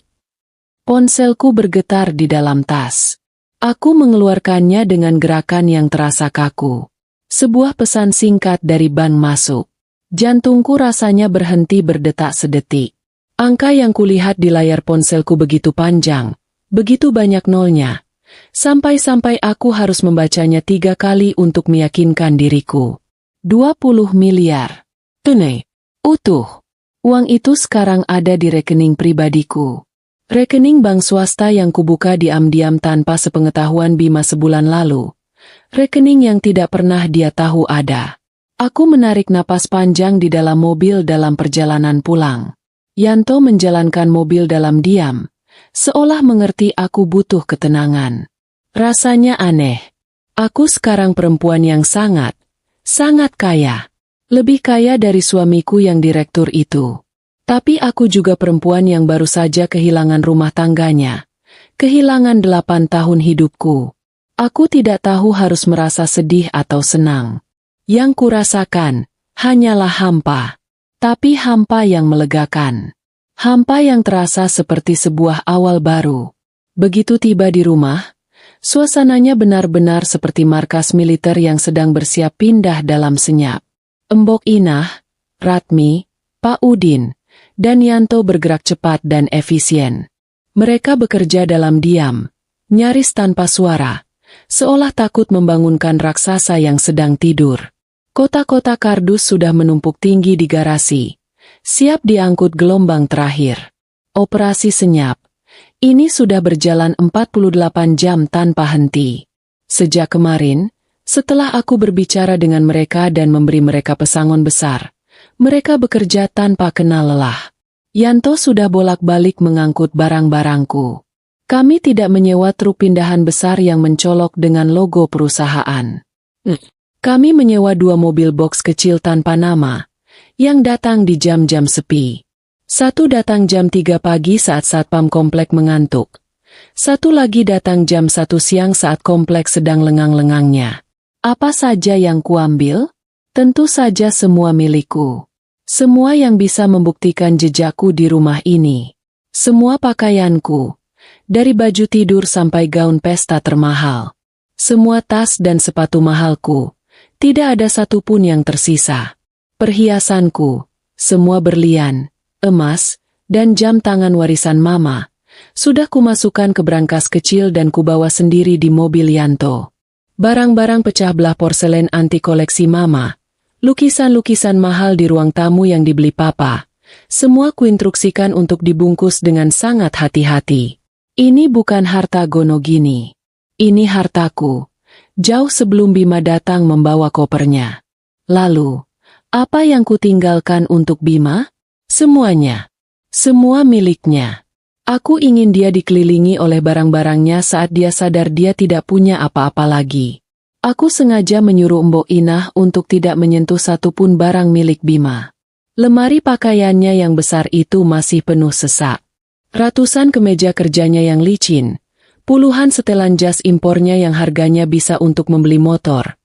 Ponselku bergetar di dalam tas. Aku mengeluarkannya dengan gerakan yang terasa kaku. Sebuah pesan singkat dari bank masuk. Jantungku rasanya berhenti berdetak sedetik. Angka yang kulihat di layar ponselku begitu panjang, begitu banyak nolnya. Sampai-sampai aku harus membacanya 3 kali untuk meyakinkan diriku. 20 miliar. Tunai. Utuh. Uang itu sekarang ada di rekening pribadiku. Rekening bank swasta yang kubuka diam-diam tanpa sepengetahuan Bima sebulan lalu. Rekening yang tidak pernah dia tahu ada. Aku menarik napas panjang di dalam mobil dalam perjalanan pulang. Yanto menjalankan mobil dalam diam, seolah mengerti aku butuh ketenangan. Rasanya aneh. Aku sekarang perempuan yang sangat kaya. Lebih kaya dari suamiku yang direktur itu. Tapi aku juga perempuan yang baru saja kehilangan rumah tangganya. Kehilangan 8 tahun hidupku. Aku tidak tahu harus merasa sedih atau senang. Yang kurasakan hanyalah hampa. Tapi hampa yang melegakan. Hampa yang terasa seperti sebuah awal baru. Begitu tiba di rumah, suasananya benar-benar seperti markas militer yang sedang bersiap pindah dalam senyap. Embok Inah, Ratmi, Pak Udin, dan Yanto bergerak cepat dan efisien. Mereka bekerja dalam diam, nyaris tanpa suara, seolah takut membangunkan raksasa yang sedang tidur. Kotak-kotak kardus sudah menumpuk tinggi di garasi, siap diangkut gelombang terakhir. Operasi senyap. Ini sudah berjalan 48 jam tanpa henti. Sejak kemarin, setelah aku berbicara dengan mereka dan memberi mereka pesangon besar, mereka bekerja tanpa kenal lelah. Yanto sudah bolak-balik mengangkut barang-barangku. Kami tidak menyewa truk pindahan besar yang mencolok dengan logo perusahaan. Kami menyewa 2 mobil box kecil tanpa nama, yang datang di jam-jam sepi. Satu datang jam 3 pagi saat satpam komplek mengantuk. Satu lagi datang jam 1 siang saat komplek sedang lengang-lengangnya. Apa saja yang kuambil? Tentu saja semua milikku. Semua yang bisa membuktikan jejakku di rumah ini. Semua pakaianku. Dari baju tidur sampai gaun pesta termahal. Semua tas dan sepatu mahalku. Tidak ada satupun yang tersisa. Perhiasanku, semua berlian, emas, dan jam tangan warisan mama, sudah kumasukkan ke brankas kecil dan kubawa sendiri di mobil Yanto. Barang-barang pecah belah porselen anti koleksi mama, lukisan-lukisan mahal di ruang tamu yang dibeli papa, semua kuinstruksikan untuk dibungkus dengan sangat hati-hati. Ini bukan harta Gonogini. Ini hartaku. Jauh sebelum Bima datang membawa kopernya. Lalu, apa yang kutinggalkan untuk Bima? Semuanya. Semua miliknya. Aku ingin dia dikelilingi oleh barang-barangnya saat dia sadar dia tidak punya apa-apa lagi. Aku sengaja menyuruh Mbok Inah untuk tidak menyentuh satupun barang milik Bima. Lemari pakaiannya yang besar itu masih penuh sesak. Ratusan kemeja kerjanya yang licin. Puluhan setelan jas impornya yang harganya bisa untuk membeli motor.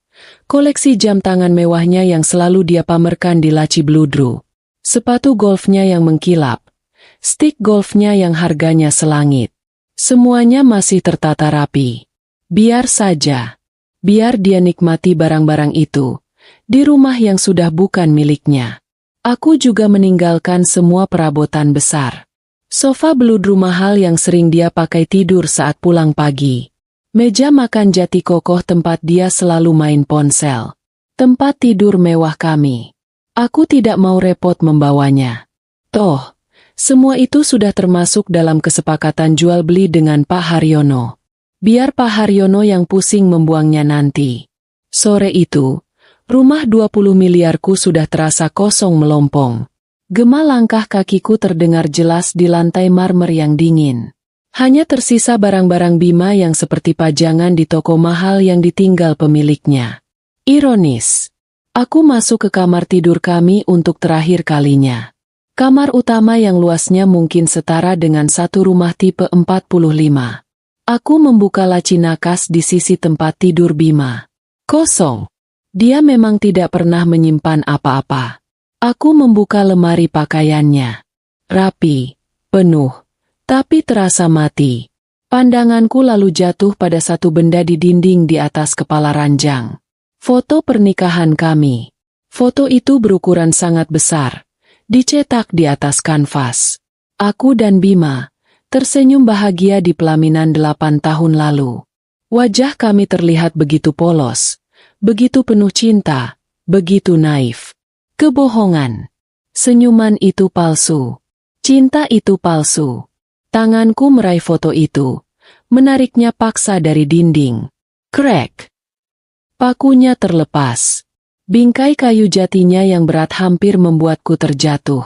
Koleksi jam tangan mewahnya yang selalu dia pamerkan di laci bludru. Sepatu golfnya yang mengkilap. Stik golfnya yang harganya selangit. Semuanya masih tertata rapi. Biar saja. Biar dia nikmati barang-barang itu. Di rumah yang sudah bukan miliknya. Aku juga meninggalkan semua perabotan besar. Sofa beludru mahal yang sering dia pakai tidur saat pulang pagi. Meja makan jati kokoh tempat dia selalu main ponsel. Tempat tidur mewah kami. Aku tidak mau repot membawanya. Toh, semua itu sudah termasuk dalam kesepakatan jual beli dengan Pak Haryono. Biar Pak Haryono yang pusing membuangnya nanti. Sore itu, rumah 20 miliarku sudah terasa kosong melompong. Gema langkah kakiku terdengar jelas di lantai marmer yang dingin. Hanya tersisa barang-barang Bima yang seperti pajangan di toko mahal yang ditinggal pemiliknya. Ironis. Aku masuk ke kamar tidur kami untuk terakhir kalinya. Kamar utama yang luasnya mungkin setara dengan satu rumah tipe 45. Aku membuka laci nakas di sisi tempat tidur Bima. Kosong. Dia memang tidak pernah menyimpan apa-apa. Aku membuka lemari pakaiannya. Rapi, penuh, tapi terasa mati. Pandanganku lalu jatuh pada satu benda di dinding di atas kepala ranjang. Foto pernikahan kami. Foto itu berukuran sangat besar, dicetak di atas kanvas. Aku dan Bima tersenyum bahagia di pelaminan 8 tahun lalu. Wajah kami terlihat begitu polos, begitu penuh cinta, begitu naif. Kebohongan. Senyuman itu palsu. Cinta itu palsu. Tanganku meraih foto itu, menariknya paksa dari dinding. Crack. Pakunya terlepas. Bingkai kayu jatinya yang berat hampir membuatku terjatuh.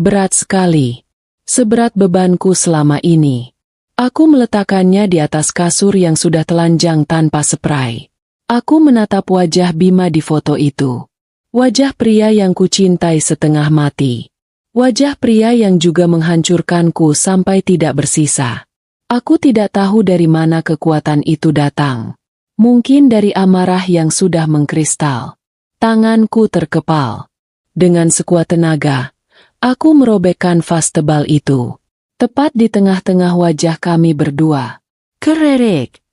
Berat sekali. Seberat bebanku selama ini. Aku meletakkannya di atas kasur yang sudah telanjang tanpa spray. Aku menatap wajah Bima di foto itu. Wajah pria yang kucintai setengah mati. Wajah pria yang juga menghancurkanku sampai tidak bersisa. Aku tidak tahu dari mana kekuatan itu datang. Mungkin dari amarah yang sudah mengkristal. Tanganku terkepal. Dengan sekuat tenaga, aku merobek kanvas tebal itu. Tepat di tengah-tengah wajah kami berdua. Kererek.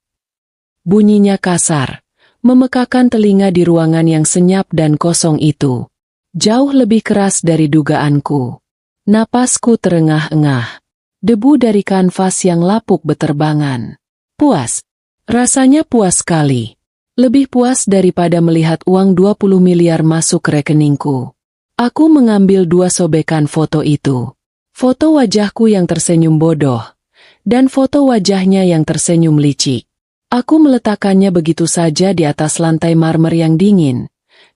Bunyinya kasar. Memekakan telinga di ruangan yang senyap dan kosong itu. Jauh lebih keras dari dugaanku. Napasku terengah-engah. Debu dari kanvas yang lapuk beterbangan. Puas. Rasanya puas sekali. Lebih puas daripada melihat uang 20 miliar masuk ke rekeningku. Aku mengambil 2 sobekan foto itu. Foto wajahku yang tersenyum bodoh. Dan foto wajahnya yang tersenyum licik. Aku meletakkannya begitu saja di atas lantai marmer yang dingin,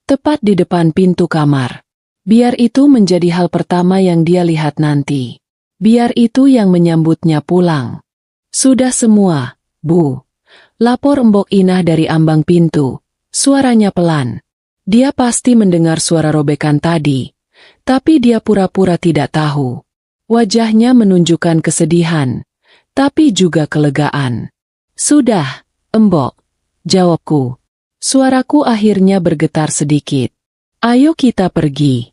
tepat di depan pintu kamar. Biar itu menjadi hal pertama yang dia lihat nanti. Biar itu yang menyambutnya pulang. Sudah semua, Bu. Lapor Mbok Inah dari ambang pintu. Suaranya pelan. Dia pasti mendengar suara robekan tadi, tapi dia pura-pura tidak tahu. Wajahnya menunjukkan kesedihan, tapi juga kelegaan. Sudah. Embok, jawabku. Suaraku akhirnya bergetar sedikit. Ayo kita pergi.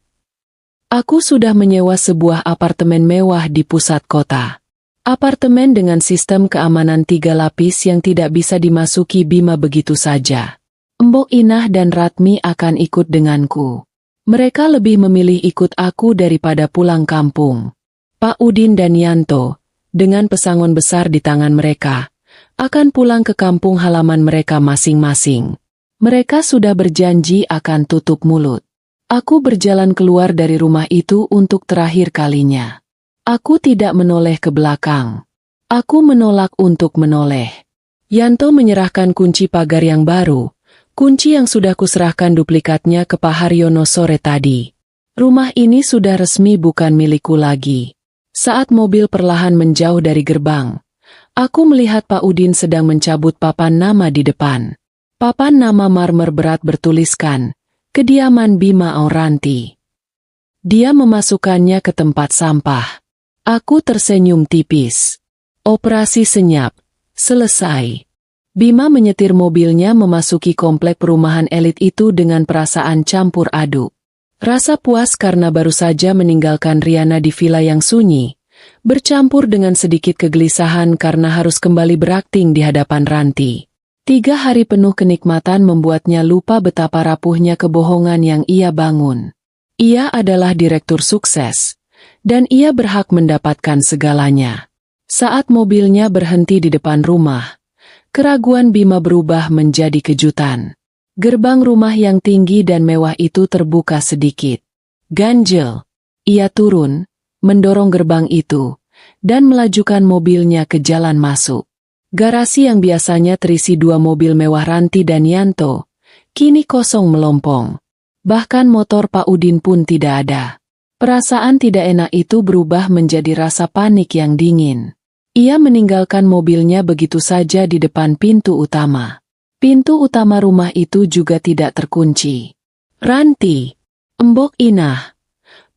Aku sudah menyewa sebuah apartemen mewah di pusat kota. Apartemen dengan sistem keamanan 3 lapis yang tidak bisa dimasuki Bima begitu saja. Mbok Inah dan Ratmi akan ikut denganku. Mereka lebih memilih ikut aku daripada pulang kampung. Pak Udin dan Yanto, dengan pesangon besar di tangan mereka, akan pulang ke kampung halaman mereka masing-masing. Mereka sudah berjanji akan tutup mulut. Aku berjalan keluar dari rumah itu untuk terakhir kalinya. Aku tidak menoleh ke belakang. Aku menolak untuk menoleh. Yanto menyerahkan kunci pagar yang baru, kunci yang sudah kuserahkan duplikatnya ke Pak Haryono sore tadi. Rumah ini sudah resmi bukan milikku lagi. Saat mobil perlahan menjauh dari gerbang, aku melihat Pak Udin sedang mencabut papan nama di depan. Papan nama marmer berat bertuliskan, kediaman Bima Auranti. Dia memasukkannya ke tempat sampah. Aku tersenyum tipis. Operasi senyap. Selesai. Bima menyetir mobilnya memasuki komplek perumahan elit itu dengan perasaan campur aduk. Rasa puas karena baru saja meninggalkan Riana di villa yang sunyi, bercampur dengan sedikit kegelisahan karena harus kembali berakting di hadapan Ranti. 3 hari penuh kenikmatan membuatnya lupa betapa rapuhnya kebohongan yang ia bangun. Ia adalah direktur sukses, dan ia berhak mendapatkan segalanya. Saat mobilnya berhenti di depan rumah, keraguan Bima berubah menjadi kejutan. Gerbang rumah yang tinggi dan mewah itu terbuka sedikit. Ganjel. Ia turun, mendorong gerbang itu, dan melajukan mobilnya ke jalan masuk. Garasi yang biasanya terisi 2 mobil mewah Ranti dan Yanto, kini kosong melompong. Bahkan motor Pak Udin pun tidak ada. Perasaan tidak enak itu berubah menjadi rasa panik yang dingin. Ia meninggalkan mobilnya begitu saja di depan pintu utama. Pintu utama rumah itu juga tidak terkunci. "Ranti, Embok Inah,"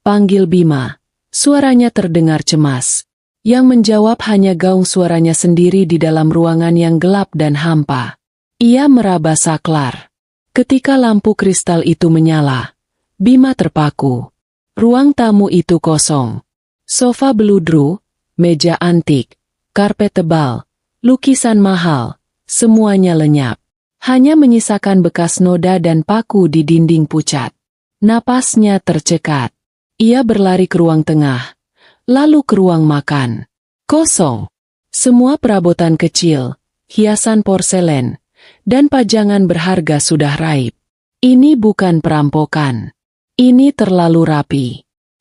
panggil Bima. Suaranya terdengar cemas. Yang menjawab hanya gaung suaranya sendiri di dalam ruangan yang gelap dan hampa. Ia meraba saklar. Ketika lampu kristal itu menyala, Bima terpaku. Ruang tamu itu kosong. Sofa beludru, meja antik, karpet tebal, lukisan mahal, semuanya lenyap. Hanya menyisakan bekas noda dan paku di dinding pucat. Napasnya tercekat. Ia berlari ke ruang tengah, lalu ke ruang makan. Kosong. Semua perabotan kecil, hiasan porselen, dan pajangan berharga sudah raib. Ini bukan perampokan. Ini terlalu rapi.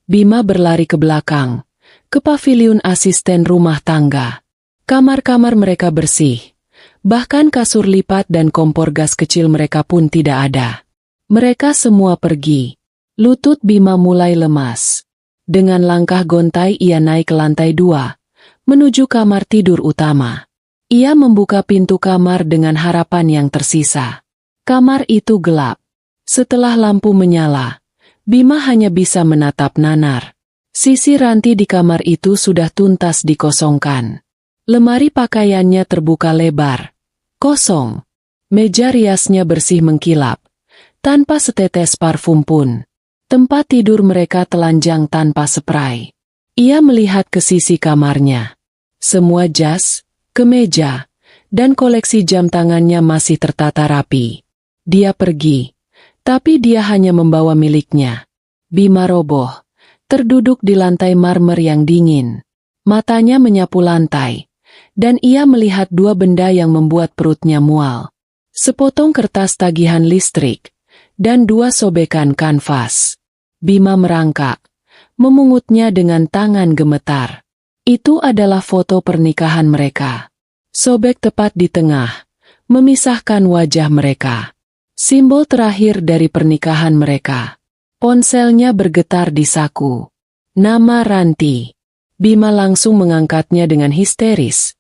Bima berlari ke belakang, ke paviliun asisten rumah tangga. Kamar-kamar mereka bersih. Bahkan kasur lipat dan kompor gas kecil mereka pun tidak ada. Mereka semua pergi. Lutut Bima mulai lemas. Dengan langkah gontai ia naik ke lantai 2, menuju kamar tidur utama. Ia membuka pintu kamar dengan harapan yang tersisa. Kamar itu gelap. Setelah lampu menyala, Bima hanya bisa menatap nanar. Sisi Ranti di kamar itu sudah tuntas dikosongkan. Lemari pakaiannya terbuka lebar. Kosong. Meja riasnya bersih mengkilap. Tanpa setetes parfum pun. Tempat tidur mereka telanjang tanpa spray. Ia melihat ke sisi kamarnya. Semua jas, kemeja, dan koleksi jam tangannya masih tertata rapi. Dia pergi. Tapi dia hanya membawa miliknya. Bima roboh. Terduduk di lantai marmer yang dingin. Matanya menyapu lantai. Dan ia melihat dua benda yang membuat perutnya mual. Sepotong kertas tagihan listrik, dan dua sobekan kanvas. Bima merangkak, memungutnya dengan tangan gemetar. Itu adalah foto pernikahan mereka. Sobek tepat di tengah, memisahkan wajah mereka. Simbol terakhir dari pernikahan mereka. Ponselnya bergetar di saku. Nama Ranti. Bima langsung mengangkatnya dengan histeris.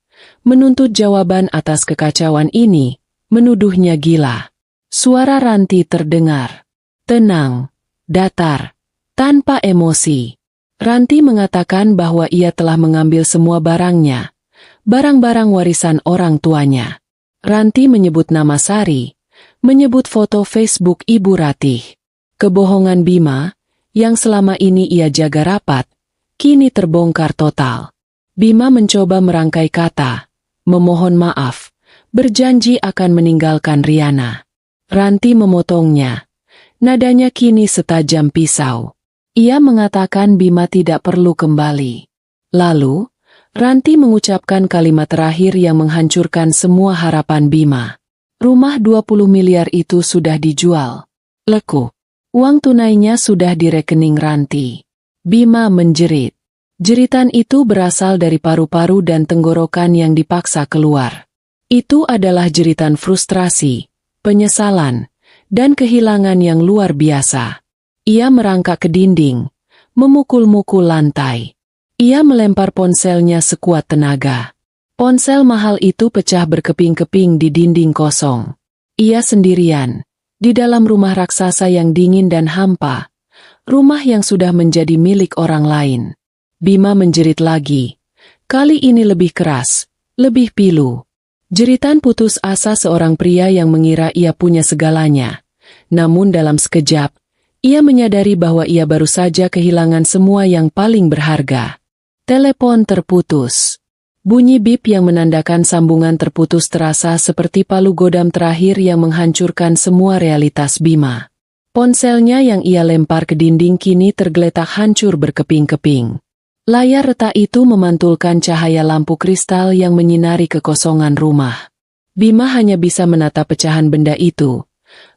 Menuntut jawaban atas kekacauan ini, menuduhnya gila. Suara Ranti terdengar. Tenang, datar, tanpa emosi. Ranti mengatakan bahwa ia telah mengambil semua barangnya. Barang-barang warisan orang tuanya. Ranti menyebut nama Sari. Menyebut foto Facebook Ibu Ratih. Kebohongan Bima, yang selama ini ia jaga rapat, kini terbongkar total. Bima mencoba merangkai kata, memohon maaf, berjanji akan meninggalkan Riana. Ranti memotongnya. Nadanya kini setajam pisau. Ia mengatakan Bima tidak perlu kembali. Lalu, Ranti mengucapkan kalimat terakhir yang menghancurkan semua harapan Bima. Rumah 20 miliar itu sudah dijual. Leku. Uang tunainya sudah di rekening Ranti. Bima menjerit. Jeritan itu berasal dari paru-paru dan tenggorokan yang dipaksa keluar. Itu adalah jeritan frustrasi, penyesalan, dan kehilangan yang luar biasa. Ia merangkak ke dinding, memukul-mukul lantai. Ia melempar ponselnya sekuat tenaga. Ponsel mahal itu pecah berkeping-keping di dinding kosong. Ia sendirian, di dalam rumah raksasa yang dingin dan hampa. Rumah yang sudah menjadi milik orang lain. Bima menjerit lagi. Kali ini lebih keras, lebih pilu. Jeritan putus asa seorang pria yang mengira ia punya segalanya. Namun dalam sekejap, ia menyadari bahwa ia baru saja kehilangan semua yang paling berharga. Telepon terputus. Bunyi bip yang menandakan sambungan terputus terasa seperti palu godam terakhir yang menghancurkan semua realitas Bima. Ponselnya yang ia lempar ke dinding kini tergeletak hancur berkeping-keping. Layar retak itu memantulkan cahaya lampu kristal yang menyinari kekosongan rumah. Bima hanya bisa menatap pecahan benda itu,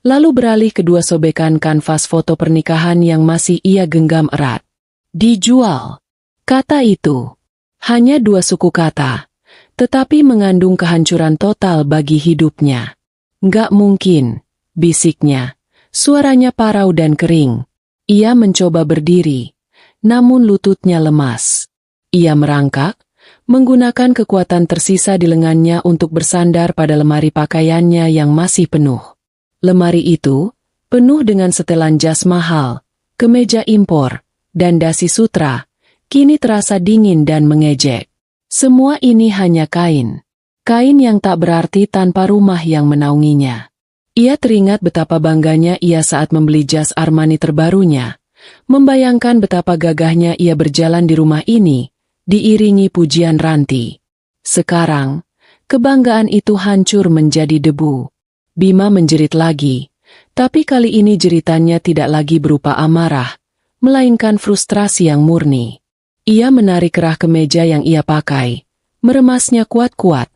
lalu beralih ke dua sobekan kanvas foto pernikahan yang masih ia genggam erat. Dijual. Kata itu. Hanya dua suku kata, tetapi mengandung kehancuran total bagi hidupnya. Nggak mungkin, bisiknya. Suaranya parau dan kering. Ia mencoba berdiri. Namun lututnya lemas. Ia merangkak, menggunakan kekuatan tersisa di lengannya untuk bersandar pada lemari pakaiannya yang masih penuh. Lemari itu penuh dengan setelan jas mahal, kemeja impor, dan dasi sutra, kini terasa dingin dan mengejek. Semua ini hanya kain. Kain yang tak berarti tanpa rumah yang menaunginya. Ia teringat betapa bangganya ia saat membeli jas Armani terbarunya, membayangkan betapa gagahnya ia berjalan di rumah ini, diiringi pujian Ranti. Sekarang, kebanggaan itu hancur menjadi debu. Bima menjerit lagi, tapi kali ini jeritannya tidak lagi berupa amarah, melainkan frustrasi yang murni. Ia menarik kerah kemeja yang ia pakai, meremasnya kuat-kuat,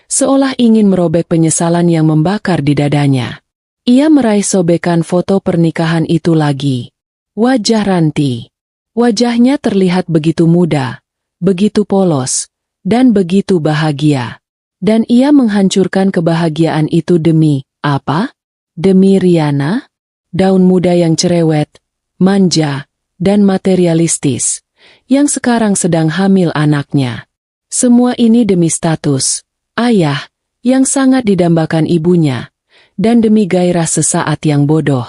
seolah ingin merobek penyesalan yang membakar di dadanya. Ia meraih sobekan foto pernikahan itu lagi. Wajah Ranti. Wajahnya terlihat begitu muda, begitu polos, dan begitu bahagia. Dan ia menghancurkan kebahagiaan itu demi, apa? Demi Riana? Daun muda yang cerewet, manja, dan materialistis, yang sekarang sedang hamil anaknya. Semua ini demi status ayah, yang sangat didambakan ibunya, dan demi gairah sesaat yang bodoh.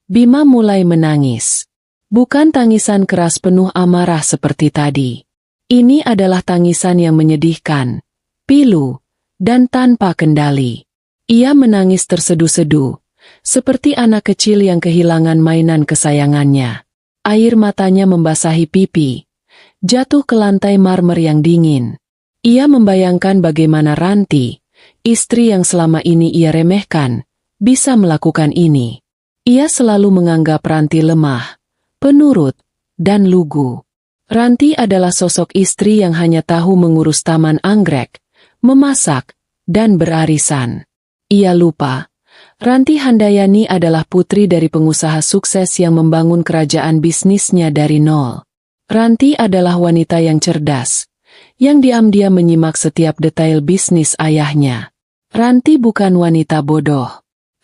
Bima mulai menangis. Bukan tangisan keras penuh amarah seperti tadi. Ini adalah tangisan yang menyedihkan, pilu, dan tanpa kendali. Ia menangis terseduh-seduh, seperti anak kecil yang kehilangan mainan kesayangannya. Air matanya membasahi pipi, jatuh ke lantai marmer yang dingin. Ia membayangkan bagaimana Ranti, istri yang selama ini ia remehkan, bisa melakukan ini. Ia selalu menganggap Ranti lemah, penurut, dan lugu. Ranti adalah sosok istri yang hanya tahu mengurus taman anggrek, memasak, dan berarisan. Ia lupa, Ranti Handayani adalah putri dari pengusaha sukses yang membangun kerajaan bisnisnya dari nol. Ranti adalah wanita yang cerdas, yang diam-diam menyimak setiap detail bisnis ayahnya. Ranti bukan wanita bodoh.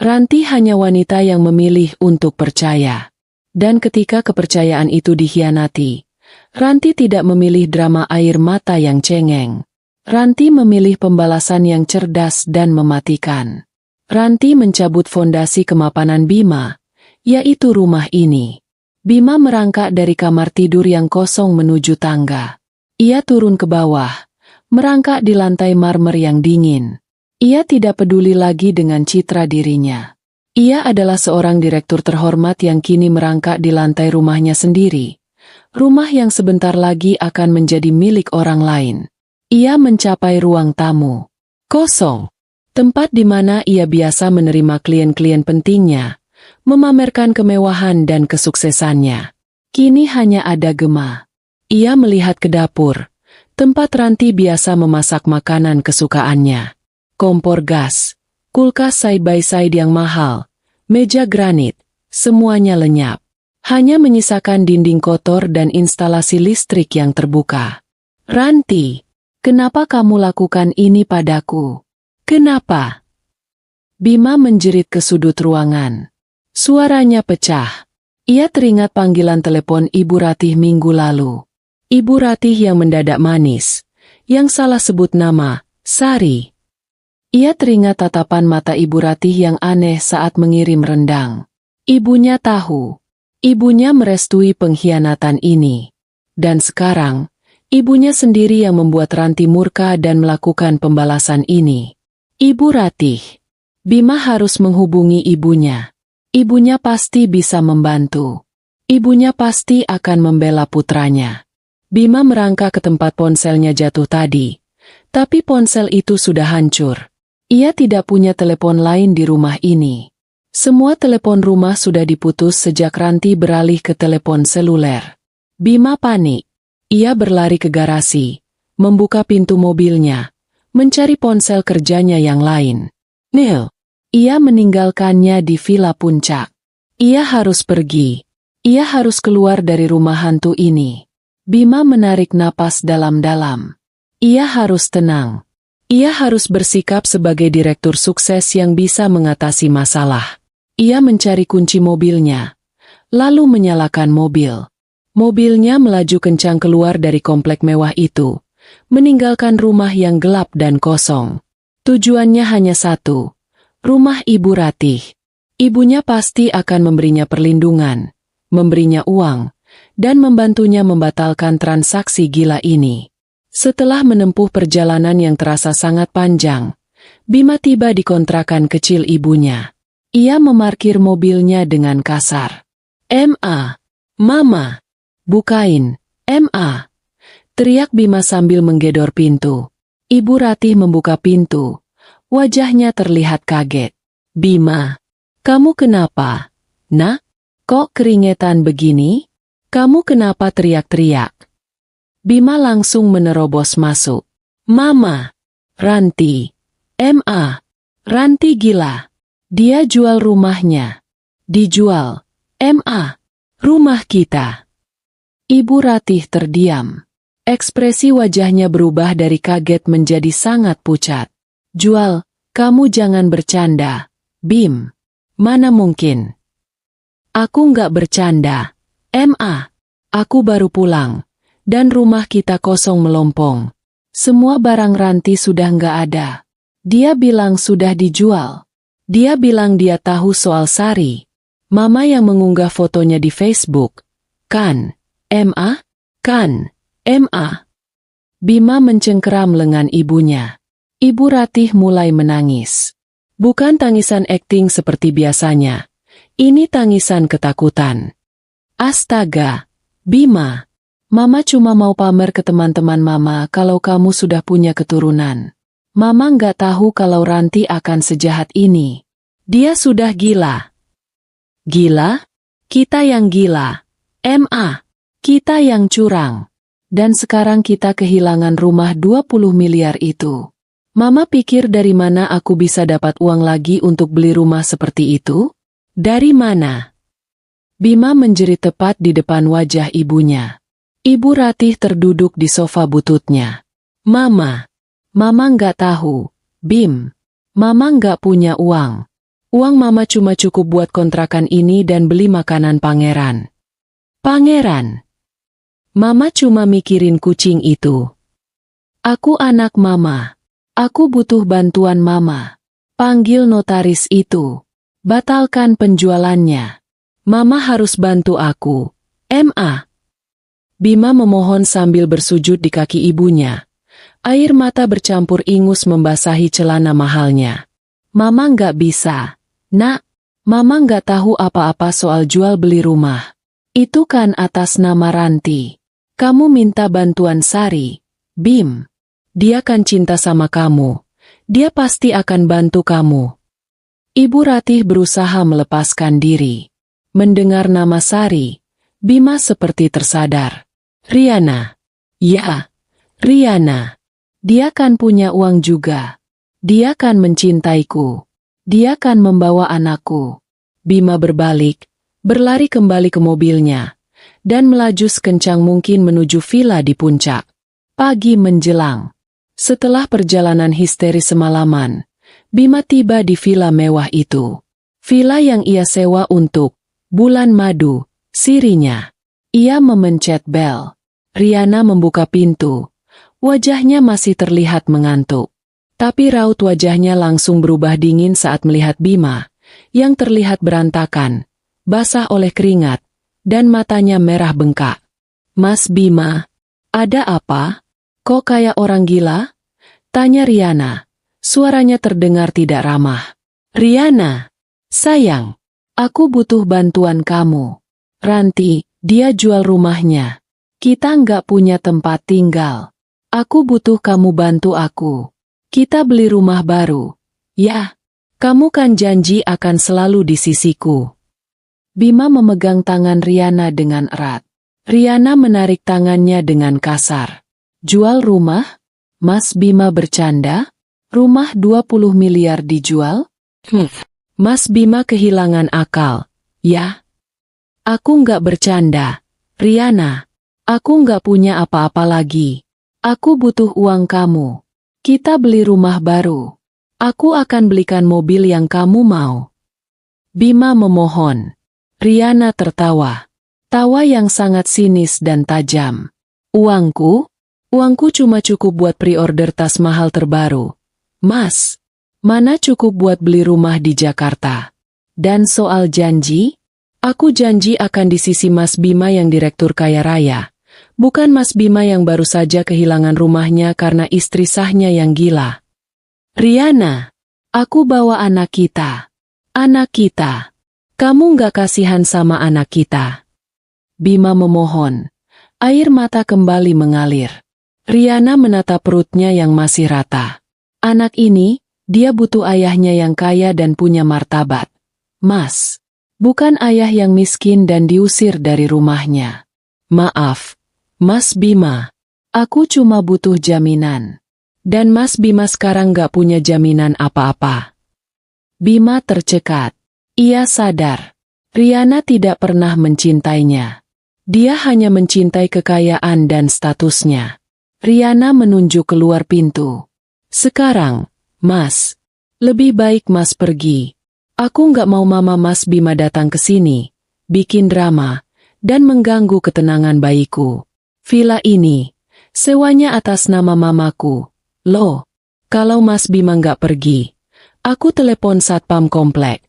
Ranti hanya wanita yang memilih untuk percaya. Dan ketika kepercayaan itu dikhianati, Ranti tidak memilih drama air mata yang cengeng. Ranti memilih pembalasan yang cerdas dan mematikan. Ranti mencabut fondasi kemapanan Bima, yaitu rumah ini. Bima merangkak dari kamar tidur yang kosong menuju tangga. Ia turun ke bawah, merangkak di lantai marmer yang dingin. Ia tidak peduli lagi dengan citra dirinya. Ia adalah seorang direktur terhormat yang kini merangkak di lantai rumahnya sendiri. Rumah yang sebentar lagi akan menjadi milik orang lain. Ia mencapai ruang tamu. Kosong. Tempat di mana ia biasa menerima klien-klien pentingnya, memamerkan kemewahan dan kesuksesannya. Kini hanya ada Gema. Ia melihat ke dapur, tempat Ranti biasa memasak makanan kesukaannya. Kompor gas, kulkas side by side yang mahal, meja granit, semuanya lenyap. Hanya menyisakan dinding kotor dan instalasi listrik yang terbuka. Ranti, kenapa kamu lakukan ini padaku? Kenapa? Bima menjerit ke sudut ruangan. Suaranya pecah. Ia teringat panggilan telepon Ibu Ratih minggu lalu. Ibu Ratih yang mendadak manis, yang salah sebut nama, Sari. Ia teringat tatapan mata Ibu Ratih yang aneh saat mengirim rendang. Ibunya tahu. Ibunya merestui pengkhianatan ini. Dan sekarang, ibunya sendiri yang membuat Ranti murka dan melakukan pembalasan ini. Ibu Ratih. Bima harus menghubungi ibunya. Ibunya pasti bisa membantu. Ibunya pasti akan membela putranya. Bima merangkak ke tempat ponselnya jatuh tadi. Tapi ponsel itu sudah hancur. Ia tidak punya telepon lain di rumah ini. Semua telepon rumah sudah diputus sejak Ranti beralih ke telepon seluler. Bima panik. Ia berlari ke garasi, membuka pintu mobilnya, mencari ponsel kerjanya yang lain. Neil. Ia meninggalkannya di Villa Puncak. Ia harus pergi. Ia harus keluar dari rumah hantu ini. Bima menarik napas dalam-dalam. Ia harus tenang. Ia harus bersikap sebagai direktur sukses yang bisa mengatasi masalah. Ia mencari kunci mobilnya, lalu menyalakan mobil. Mobilnya melaju kencang keluar dari komplek mewah itu, meninggalkan rumah yang gelap dan kosong. Tujuannya hanya satu, rumah Ibu Ratih. Ibunya pasti akan memberinya perlindungan, memberinya uang, dan membantunya membatalkan transaksi gila ini. Setelah menempuh perjalanan yang terasa sangat panjang, Bima tiba di kontrakan kecil ibunya. Ia memarkir mobilnya dengan kasar. "Ma, Mama, bukain, Ma!" teriak Bima sambil menggedor pintu. Ibu Ratih membuka pintu. Wajahnya terlihat kaget. "Bima, kamu kenapa? Nak, kok keringetan begini? Kamu kenapa teriak-teriak?" Bima langsung menerobos masuk. "Mama, Ranti, Ma, Ranti gila. Dia jual rumahnya." "Dijual? Ma, rumah kita." Ibu Ratih terdiam. Ekspresi wajahnya berubah dari kaget menjadi sangat pucat. "Jual? Kamu jangan bercanda, Bim. Mana mungkin." "Aku nggak bercanda, Ma. Aku baru pulang, dan rumah kita kosong melompong. Semua barang Ranti sudah nggak ada. Dia bilang sudah dijual. Dia bilang dia tahu soal Sari, Mama yang mengunggah fotonya di Facebook. Kan, Ma? Kan, Ma?" Bima mencengkeram lengan ibunya. Ibu Ratih mulai menangis. Bukan tangisan akting seperti biasanya. Ini tangisan ketakutan. "Astaga, Bima. Mama cuma mau pamer ke teman-teman Mama kalau kamu sudah punya keturunan. Mama nggak tahu kalau Ranti akan sejahat ini. Dia sudah gila." "Gila? Kita yang gila. Ma, kita yang curang. Dan sekarang kita kehilangan rumah 20 miliar itu. Mama pikir dari mana aku bisa dapat uang lagi untuk beli rumah seperti itu? Dari mana?" Bima menjerit tepat di depan wajah ibunya. Ibu Ratih terduduk di sofa bututnya. "Mama, Mama nggak tahu, Bim. Mama nggak punya uang. Uang Mama cuma cukup buat kontrakan ini dan beli makanan pangeran." "Pangeran? Mama cuma mikirin kucing itu. Aku anak Mama. Aku butuh bantuan Mama. Panggil notaris itu. Batalkan penjualannya. Mama harus bantu aku, Ma." Bima memohon sambil bersujud di kaki ibunya. Air mata bercampur ingus membasahi celana mahalnya. "Mama nggak bisa. Nak, Mama nggak tahu apa-apa soal jual beli rumah. Itu kan atas nama Ranti. Kamu minta bantuan Sari, Bim. Dia kan cinta sama kamu. Dia pasti akan bantu kamu." Ibu Ratih berusaha melepaskan diri. Mendengar nama Sari, Bima seperti tersadar. "Riana. Ya, Riana. Dia kan punya uang juga. Dia kan mencintaiku. Dia kan membawa anakku." Bima berbalik, berlari kembali ke mobilnya, dan melaju sekencang mungkin menuju villa di puncak. Pagi menjelang. Setelah perjalanan histeris semalaman, Bima tiba di villa mewah itu. Villa yang ia sewa untuk Bulan Madu, sirinya. Ia memencet bel. Riana membuka pintu. Wajahnya masih terlihat mengantuk. Tapi raut wajahnya langsung berubah dingin saat melihat Bima, yang terlihat berantakan, basah oleh keringat, dan matanya merah bengkak. "Mas Bima, ada apa? Kok kayak orang gila?" tanya Riana. Suaranya terdengar tidak ramah. "Riana, sayang, aku butuh bantuan kamu. Ranti, dia jual rumahnya. Kita nggak punya tempat tinggal. Aku butuh kamu bantu aku. Kita beli rumah baru. Ya, kamu kan janji akan selalu di sisiku." Bima memegang tangan Riana dengan erat. Riana menarik tangannya dengan kasar. "Jual rumah? Mas Bima bercanda? Rumah 20 miliar dijual?" Mas Bima kehilangan akal. "Ya, aku nggak bercanda. Riana, aku nggak punya apa-apa lagi. Aku butuh uang kamu. Kita beli rumah baru. Aku akan belikan mobil yang kamu mau." Bima memohon. Riana tertawa. Tawa yang sangat sinis dan tajam. "Uangku? Uangku cuma cukup buat pre-order tas mahal terbaru. Mas, mana cukup buat beli rumah di Jakarta? Dan soal janji? Aku janji akan di sisi Mas Bima yang direktur kaya raya. Bukan Mas Bima yang baru saja kehilangan rumahnya karena istri sahnya yang gila. Riana, aku bawa anak kita. Anak kita. Kamu nggak kasihan sama anak kita? Bima memohon. Air mata kembali mengalir. Riana menatap perutnya yang masih rata. Anak ini, dia butuh ayahnya yang kaya dan punya martabat. Mas, bukan ayah yang miskin dan diusir dari rumahnya. Maaf, Mas Bima. Aku cuma butuh jaminan. Dan Mas Bima sekarang gak punya jaminan apa-apa. Bima tercekat. Ia sadar. Riana tidak pernah mencintainya. Dia hanya mencintai kekayaan dan statusnya. Riana menunjuk keluar pintu. Sekarang, Mas, lebih baik Mas pergi. Aku nggak mau mama Mas Bima datang ke sini, bikin drama, dan mengganggu ketenangan bayiku. Villa ini, sewanya atas nama mamaku. Loh, kalau Mas Bima nggak pergi, aku telepon satpam komplek.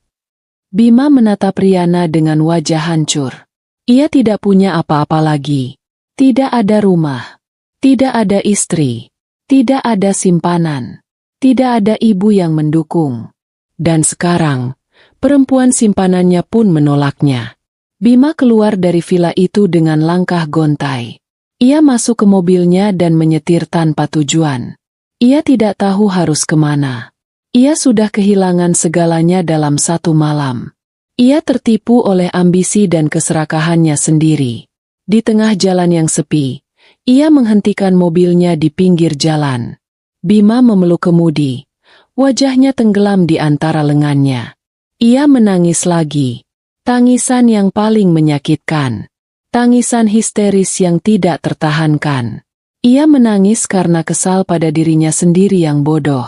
Bima menatap Riana dengan wajah hancur. Ia tidak punya apa-apa lagi. Tidak ada rumah. Tidak ada istri, tidak ada simpanan, tidak ada ibu yang mendukung. Dan sekarang, perempuan simpanannya pun menolaknya. Bima keluar dari villa itu dengan langkah gontai. Ia masuk ke mobilnya dan menyetir tanpa tujuan. Ia tidak tahu harus kemana. Ia sudah kehilangan segalanya dalam satu malam. Ia tertipu oleh ambisi dan keserakahannya sendiri. Di tengah jalan yang sepi, ia menghentikan mobilnya di pinggir jalan. Bima memeluk kemudi. Wajahnya tenggelam di antara lengannya. Ia menangis lagi. Tangisan yang paling menyakitkan. Tangisan histeris yang tidak tertahankan. Ia menangis karena kesal pada dirinya sendiri yang bodoh.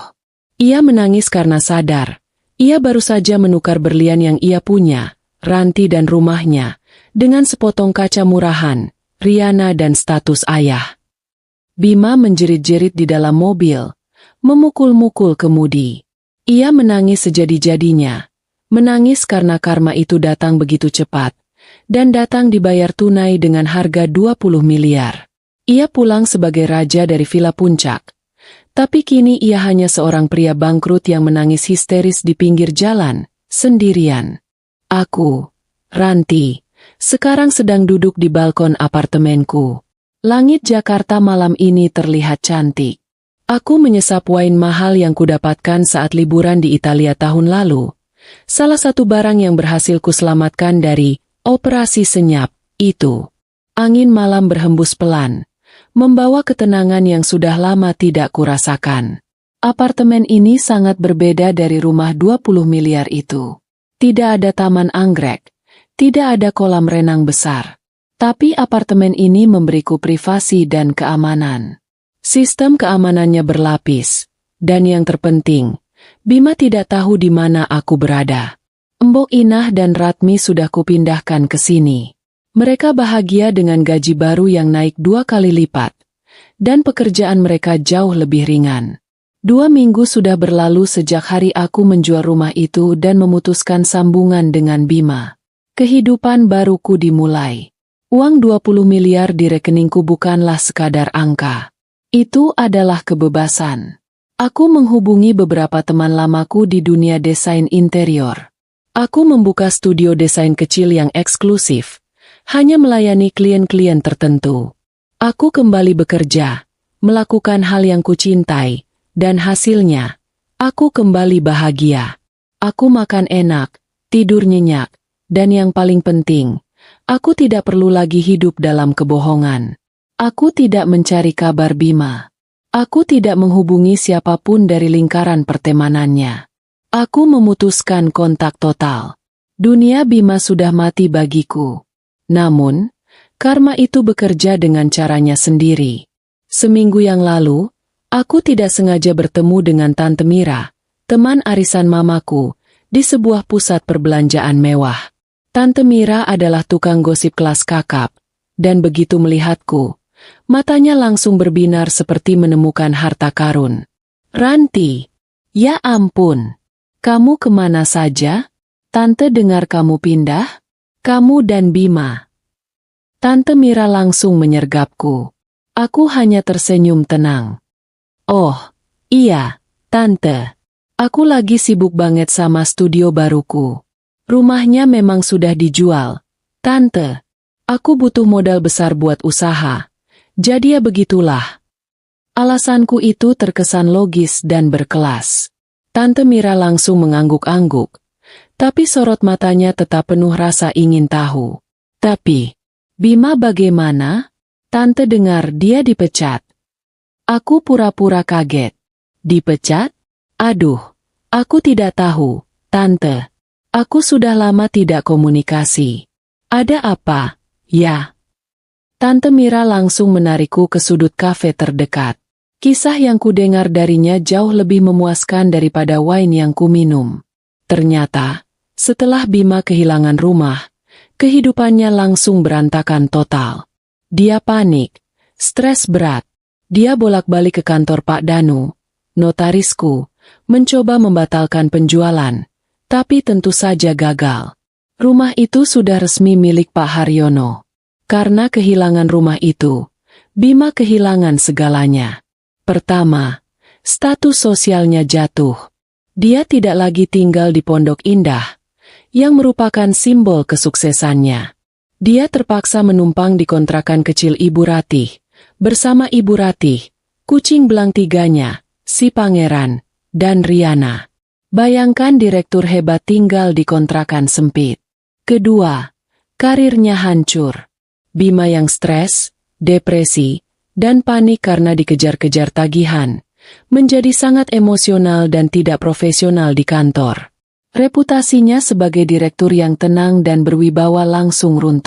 Ia menangis karena sadar. Ia baru saja menukar berlian yang ia punya, ranti dan rumahnya, dengan sepotong kaca murahan, Riana dan status ayah. Bima menjerit-jerit di dalam mobil, memukul-mukul kemudi. Ia menangis sejadi-jadinya, menangis karena karma itu datang begitu cepat, dan datang dibayar tunai dengan harga 20 miliar. Ia pulang sebagai raja dari Villa Puncak, tapi kini ia hanya seorang pria bangkrut yang menangis histeris di pinggir jalan, sendirian. Aku, Ranti, sekarang sedang duduk di balkon apartemenku. Langit Jakarta malam ini terlihat cantik. Aku menyesap wine mahal yang kudapatkan saat liburan di Italia tahun lalu. Salah satu barang yang berhasil kuselamatkan dari operasi senyap itu. Angin malam berhembus pelan, membawa ketenangan yang sudah lama tidak kurasakan. Apartemen ini sangat berbeda dari rumah 20 miliar itu. Tidak ada taman anggrek. Tidak ada kolam renang besar. Tapi apartemen ini memberiku privasi dan keamanan. Sistem keamanannya berlapis. Dan yang terpenting, Bima tidak tahu di mana aku berada. Embok Inah dan Ratmi sudah kupindahkan ke sini. Mereka bahagia dengan gaji baru yang naik 2 kali lipat. Dan pekerjaan mereka jauh lebih ringan. 2 minggu sudah berlalu sejak hari aku menjual rumah itu dan memutuskan sambungan dengan Bima. Kehidupan baruku dimulai. Uang 20 miliar di rekeningku bukanlah sekadar angka. Itu adalah kebebasan. Aku menghubungi beberapa teman lamaku di dunia desain interior. Aku membuka studio desain kecil yang eksklusif, hanya melayani klien-klien tertentu. Aku kembali bekerja, melakukan hal yang kucintai, dan hasilnya, aku kembali bahagia. Aku makan enak, tidur nyenyak. Dan yang paling penting, aku tidak perlu lagi hidup dalam kebohongan. Aku tidak mencari kabar Bima. Aku tidak menghubungi siapapun dari lingkaran pertemanannya. Aku memutuskan kontak total. Dunia Bima sudah mati bagiku. Namun, karma itu bekerja dengan caranya sendiri. Seminggu yang lalu, aku tidak sengaja bertemu dengan Tante Mira, teman arisan mamaku, di sebuah pusat perbelanjaan mewah. Tante Mira adalah tukang gosip kelas kakap, dan begitu melihatku, Matanya langsung berbinar seperti menemukan harta karun. "Ranti, ya ampun. Kamu kemana saja? Tante dengar kamu pindah? Kamu dan Bima." Tante Mira langsung menyergapku. Aku hanya tersenyum tenang. "Oh, iya, Tante. Aku lagi sibuk banget sama studio baruku. Rumahnya memang sudah dijual, Tante. Aku butuh modal besar buat usaha. Jadi ya begitulah." Alasanku itu terkesan logis dan berkelas. Tante Mira langsung mengangguk-angguk, tapi sorot matanya tetap penuh rasa ingin tahu. "Tapi, Bima bagaimana? Tante dengar dia dipecat." Aku pura-pura kaget. "Dipecat? Aduh, aku tidak tahu, Tante. Aku sudah lama tidak komunikasi. Ada apa, ya?" Tante Mira langsung menarikku ke sudut kafe terdekat. Kisah yang kudengar darinya jauh lebih memuaskan daripada wine yang kuminum. Ternyata, setelah Bima kehilangan rumah, kehidupannya langsung berantakan total. Dia panik, stres berat. Dia bolak-balik ke kantor Pak Danu, notarisku, mencoba membatalkan penjualan, tapi tentu saja gagal. Rumah itu sudah resmi milik Pak Haryono. Karena kehilangan rumah itu, Bima kehilangan segalanya. Pertama, status sosialnya jatuh. Dia tidak lagi tinggal di Pondok Indah, yang merupakan simbol kesuksesannya. Dia terpaksa menumpang di kontrakan kecil Ibu Ratih, bersama Ibu Ratih, kucing belang tiganya, si Pangeran, dan Riana. Bayangkan direktur hebat tinggal di kontrakan sempit. Kedua, karirnya hancur. Bima yang stres, depresi, dan panik karena dikejar-kejar tagihan, menjadi sangat emosional dan tidak profesional di kantor. Reputasinya sebagai direktur yang tenang dan berwibawa langsung runtuh.